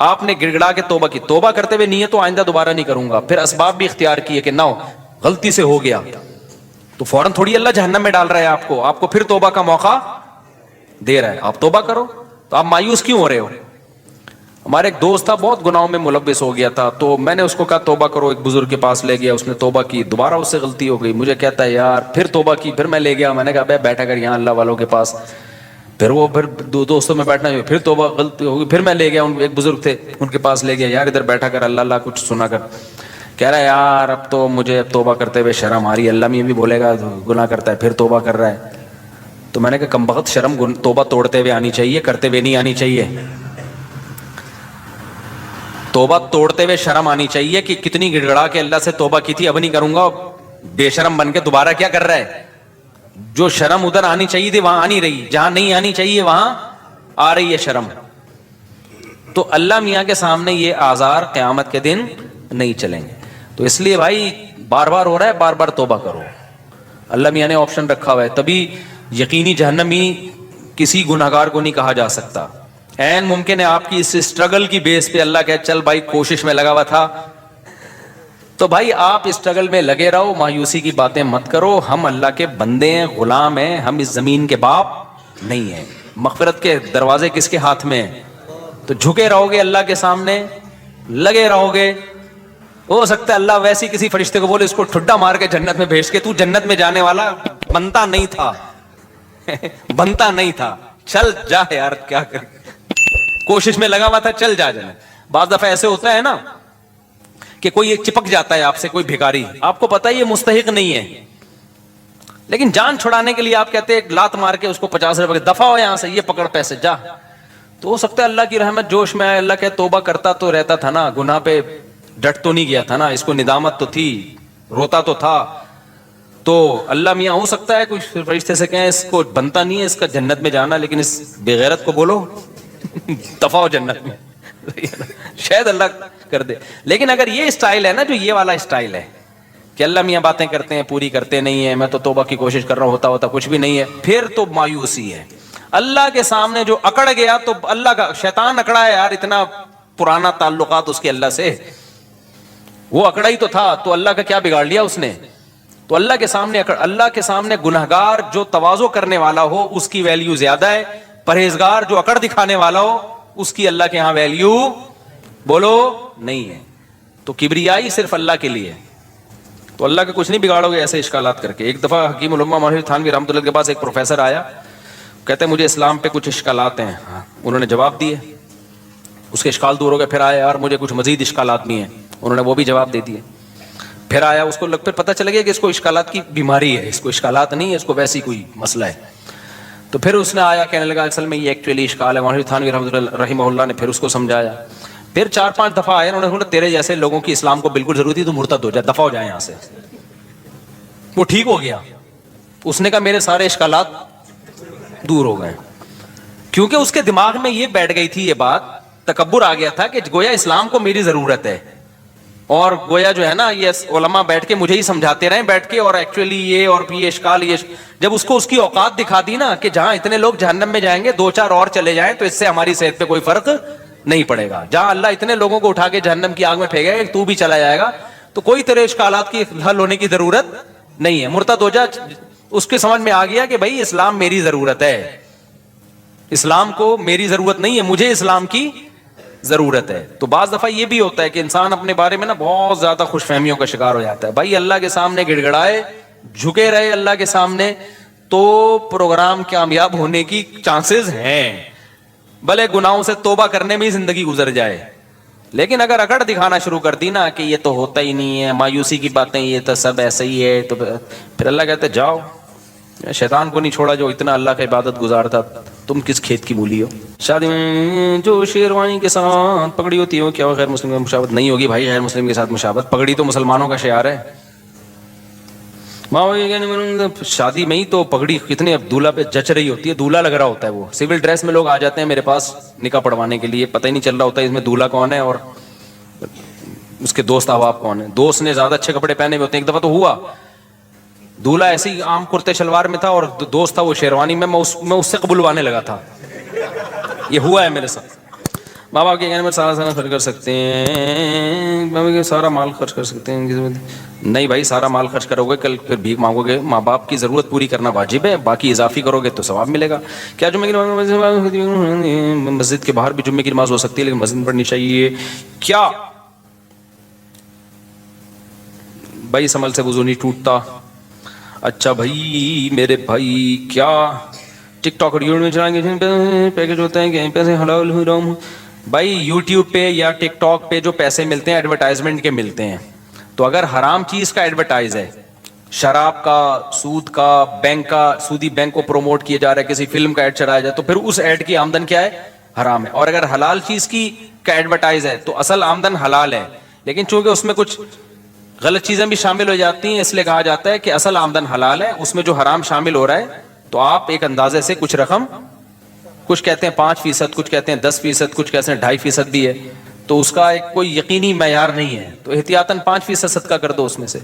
آپ نے گڑگڑا کے توبہ کی, توبہ کرتے ہوئے نیت تو آئندہ دوبارہ نہیں کروں گا, پھر اسباب بھی اختیار کیے کہ نہ ہو, غلطی سے ہو گیا, تو فوراً تھوڑی اللہ جہنم میں ڈال رہا ہے آپ کو پھر توبہ کا موقع دے رہا ہے. آپ توبہ کرو. تو آپ مایوس کیوں ہو رہے ہو؟ ہمارے ایک دوست تھا, بہت گناہوں میں ملوث ہو گیا تھا, تو میں نے اس کو کہا توبہ کرو. ایک بزرگ کے پاس لے گیا, اس نے توبہ کی, دوبارہ اس سے غلطی ہو گئی. مجھے کہتا ہے یار پھر توبہ کی. پھر میں لے گیا, میں نے کہا بیٹھا کر یہاں اللہ والوں کے پاس. پھر دو دوستوں میں بیٹھنا, پھر توبہ غلطی ہوگی. پھر میں لے گیا, ایک بزرگ تھے ان کے پاس لے گیا, یار ادھر بیٹھا کر اللہ کچھ سنا کر. کہہ رہا ہے یار اب تو مجھے توبہ کرتے ہوئے شرم آ رہی ہے, اللہ میں بھی بولے گا گناہ کرتا ہے پھر توبہ کر رہا ہے. تو میں نے کہا کمبخت, شرم توبہ توڑتے ہوئے آنی چاہیے, کرتے ہوئے نہیں آنی چاہیے. توبہ توڑتے ہوئے شرم آنی چاہیے کہ کتنی گڑگڑا کے اللہ سے توبہ کی تھی, اب نہیں کروں گا. بے شرم بن کے دوبارہ کیا کر رہا ہے؟ جو شرم ادھر آنی چاہیے تھی وہاں آنی رہی, جہاں نہیں آنی چاہیے وہاں آ رہی ہے شرم. تو اللہ میاں کے سامنے یہ آزار قیامت کے دن نہیں چلیں گے. تو اس لیے بھائی بار بار ہو رہا ہے, بار بار توبہ کرو. اللہ میاں نے آپشن رکھا ہوا ہے, تبھی یقینی جہنمی کسی گناہگار کو نہیں کہا جا سکتا. این ممکن ہے آپ کی اس اسٹرگل کی بیس پہ اللہ کہے چل بھائی کوشش میں لگا ہوا تھا, تو بھائی آپ اسٹرگل میں لگے رہو, مایوسی کی باتیں مت کرو. ہم اللہ کے بندے ہیں, غلام ہیں, ہم اس زمین کے باپ نہیں ہیں. مغفرت کے دروازے کس کے ہاتھ میں ہیں؟ تو جھکے رہو گے اللہ کے سامنے, لگے رہو گے. ہو سکتا ہے اللہ ویسی کسی فرشتے کو بولے اس کو ٹھڈا مار کے جنت میں بھیج کے, تو جنت میں جانے والا بنتا نہیں تھا بنتا نہیں تھا, چل جا یار کیا کر, کوشش میں لگا ہوا تھا, چل جا جنت. بعض دفعہ ایسے ہوتا ہے نا کہ کوئی ایک چپک جاتا ہے آپ سے, کوئی بھکاری, آپ کو پتا ہے یہ مستحق نہیں ہے, لیکن جان چھڑانے کے لیے آپ کہتے ہیں لات مار کے اس کو 50 روپے دفع ہو یہاں سے, یہ پکڑ پیسے جا. تو ہو سکتا ہے اللہ کی رحمت جوش میں آئے, اللہ کہ توبہ کرتا تو رہتا تھا نا, گناہ پہ ڈٹ تو نہیں گیا تھا نا, اس کو ندامت تو تھی, روتا تو تھا. تو اللہ میاں ہو سکتا ہے کچھ فرشتے سے کہیں اس کو بنتا نہیں ہے اس کا جنت میں جانا, لیکن اس بے غیرت کو بولو دفع ہو جنت میں, شاید اللہ کر دے. لیکن اگر یہ اسٹائل ہے نا, جو یہ والا اسٹائل ہے کہ اللہ میاں باتیں کرتے ہیں پوری کرتے نہیں ہیں, میں تو توبہ کی کوشش کر رہا ہوں, ہوتا کچھ بھی نہیں ہے, پھر تو مایوسی ہے. اللہ کے سامنے جو اکڑ گیا تو اللہ کا, شیطان اکڑا ہے یار, اتنا پرانا تعلقات اس کے اللہ سے, وہ اکڑا ہی تو تھا, تو اللہ کا کیا بگاڑ لیا اس نے. تو اللہ کے سامنے اللہ کے سامنے گنہگار جو تواضع کرنے والا ہو اس کی ویلیو زیادہ ہے, پرہیزگار جو اکڑ دکھانے والا ہو اس کی اللہ کے ہاں ویلیو بولو نہیں ہے. تو کبریائی صرف اللہ کے لیے, تو اللہ کا کچھ نہیں بگاڑو گے ایسے اشکالات کر کے. ایک دفعہ حکیم الامہ مولانا تھانوی رحمۃ اللہ کے پاس ایک پروفیسر آیا, کہتے ہیں مجھے اسلام پہ کچھ اشکالات ہیں. انہوں نے جواب دیے, اس کے اشکال دور ہو گئے. پھر آیا یار مجھے کچھ مزید اشکالات بھی ہیں, انہوں نے وہ بھی جواب دے دیے. پھر آیا, اس کو پھر پتہ چل گیا کہ اس کو اشکالات کی بیماری ہے, اس کو اشکالات نہیں ہے, اس کو ویسی کوئی مسئلہ ہے. تو پھر اس نے آیا کہنے لگا اصل میں یہ ایکچولی اشکال ہے. مولانا تھانوی رحمہ اللہ نے پھر اس کو سمجھایا. پھر 4-5 دفعہ آیا, انہوں نے کہا تیرے جیسے لوگوں کی اسلام کو بالکل ضرورت ہے, تو مرتد ہو جائے, دفع ہو جائے یہاں سے. وہ ٹھیک ہو گیا. اس نے کہا میرے سارے اشکالات دور ہو گئے, کیونکہ اس کے دماغ میں یہ بیٹھ گئی تھی, یہ بات تکبر آ گیا تھا کہ گویا اسلام کو میری ضرورت ہے, اور گویا جو ہے نا یہ علماء بیٹھ کے مجھے ہی سمجھاتے رہے بیٹھ کے, اور ایکچولی یہ اور یہ اشکال, یہ جب اس کو اس کی اوقات دکھا دی نا کہ جہاں اتنے لوگ جہنم میں جائیں گے 2-4 اور چلے جائیں تو اس سے ہماری صحت پہ کوئی فرق نہیں پڑے گا, جہاں اللہ اتنے لوگوں کو اٹھا کے جہنم کی آگ میں پھینکے گا تو بھی چلا جائے گا, تو کوئی تیرے اشکالات کی حل ہونے کی ضرورت نہیں ہے, مرتد ہو جا. اس کے سمجھ میں آ گیا کہ بھائی اسلام میری ضرورت ہے, اسلام کو میری ضرورت نہیں ہے, مجھے اسلام کی ضرورت ہے. تو بعض دفعہ یہ بھی ہوتا ہے کہ انسان اپنے بارے میں نا بہت زیادہ خوش فہمیوں کا شکار ہو جاتا ہے. بھائی اللہ کے سامنے گڑ گڑائے, جھکے رہے اللہ کے سامنے, تو پروگرام کامیاب ہونے کی چانسز ہیں. بھلے گناہوں سے توبہ کرنے میں ہی زندگی گزر جائے, لیکن اگر اکڑ دکھانا شروع کر دی نا کہ یہ تو ہوتا ہی نہیں ہے, مایوسی کی باتیں, یہ تو سب ایسے ہی ہے, تو پھر اللہ کہتے جاؤ, شیطان کو نہیں چھوڑا جو اتنا اللہ کا عبادت گزار تھا, تم کس کھیت کی مولی ہو. شادی میں جو شیروانی کے ساتھ پگڑی ہوتی ہے وہ کیا غیر مسلم کی مشابہت نہیں ہوگی؟ بھائی غیر مسلم کے ساتھ مشابہت, پگڑی تو مسلمانوں کا شعار ہے. شادی میں ہی تو پگڑی کتنے اب دولہا پہ جچ رہی ہوتی ہے, دولہا لگ رہا ہوتا ہے. وہ سول ڈریس میں لوگ آ جاتے ہیں میرے پاس نکاح پڑھوانے کے لیے, پتہ ہی نہیں چل رہا ہوتا ہے اس میں دولہا کون ہے اور اس کے دوست احباب کون ہیں. دوست نے زیادہ اچھے کپڑے پہنے ہوئے ہوتے ہیں. ایک دفعہ تو ہوا, دولہا ایسے ہی عام کرتے شلوار میں تھا اور دوست تھا وہ شیروانی میں, میں اس سے قبولوانے لگا تھا. یہ ہوا ہے میرے ساتھ. ماں باپ کے کہنے میں سارا خرچ کر سکتے ہیں, سارا مال خرچ کر سکتے ہیں. نہیں بھائی, سارا مال خرچ کرو گے کل پھر بھیک مانگو گے. ماں باپ کی ضرورت پوری کرنا واجب ہے, باقی اضافی کرو گے تو ثواب ملے گا. کیا جمعے کی مسجد کے باہر بھی جمعے کی نماز ہو سکتی ہے لیکن مسجد میں پڑھنی چاہیے کیا؟ بھائی سنبھل سے وضو نہیں ٹوٹتا. اچھا بھائی میرے بھائی, کیا ٹک ٹاک اور یوٹیوب میں چلائیں گے پیکج ہوتا ہے کہ پیسے حلال حرام؟ بھائی یوٹیوب پہ یا ٹک ٹاک پہ جو پیسے ملتے ہیں ایڈورٹائزمنٹ کے ملتے ہیں. تو اگر حرام چیز کا ایڈورٹائز ہے, شراب کا, سود کا, بینک کا, سودی بینک کو پروموٹ کیا جا رہا ہے, کسی فلم کا ایڈ چلایا جائے, تو پھر اس ایڈ کی آمدن کیا ہے؟ حرام ہے. اور اگر حلال چیز کی کا ایڈورٹائز ہے تو اصل آمدن حلال ہے, لیکن چونکہ اس میں کچھ غلط چیزیں بھی شامل ہو جاتی ہیں اس لیے کہا جاتا ہے کہ اصل آمدن حلال ہے, اس میں جو حرام شامل ہو رہا ہے تو آپ ایک اندازے سے کچھ رقم, کچھ کہتے ہیں 5%, کچھ کہتے ہیں 10%, کچھ کہتے ہیں 2.5% بھی ہے, تو اس کا ایک کوئی یقینی معیار نہیں ہے, تو احتیاطاً 5% صدقہ کر دو اس میں سے.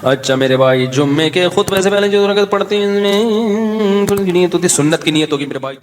اچھا میرے بھائی, جمعے کے خطبے سے پہلے جو رکعت پڑھتے ہیں نیت ہوتی ہے, سنت کی نیت ہوگی میرے بھائی.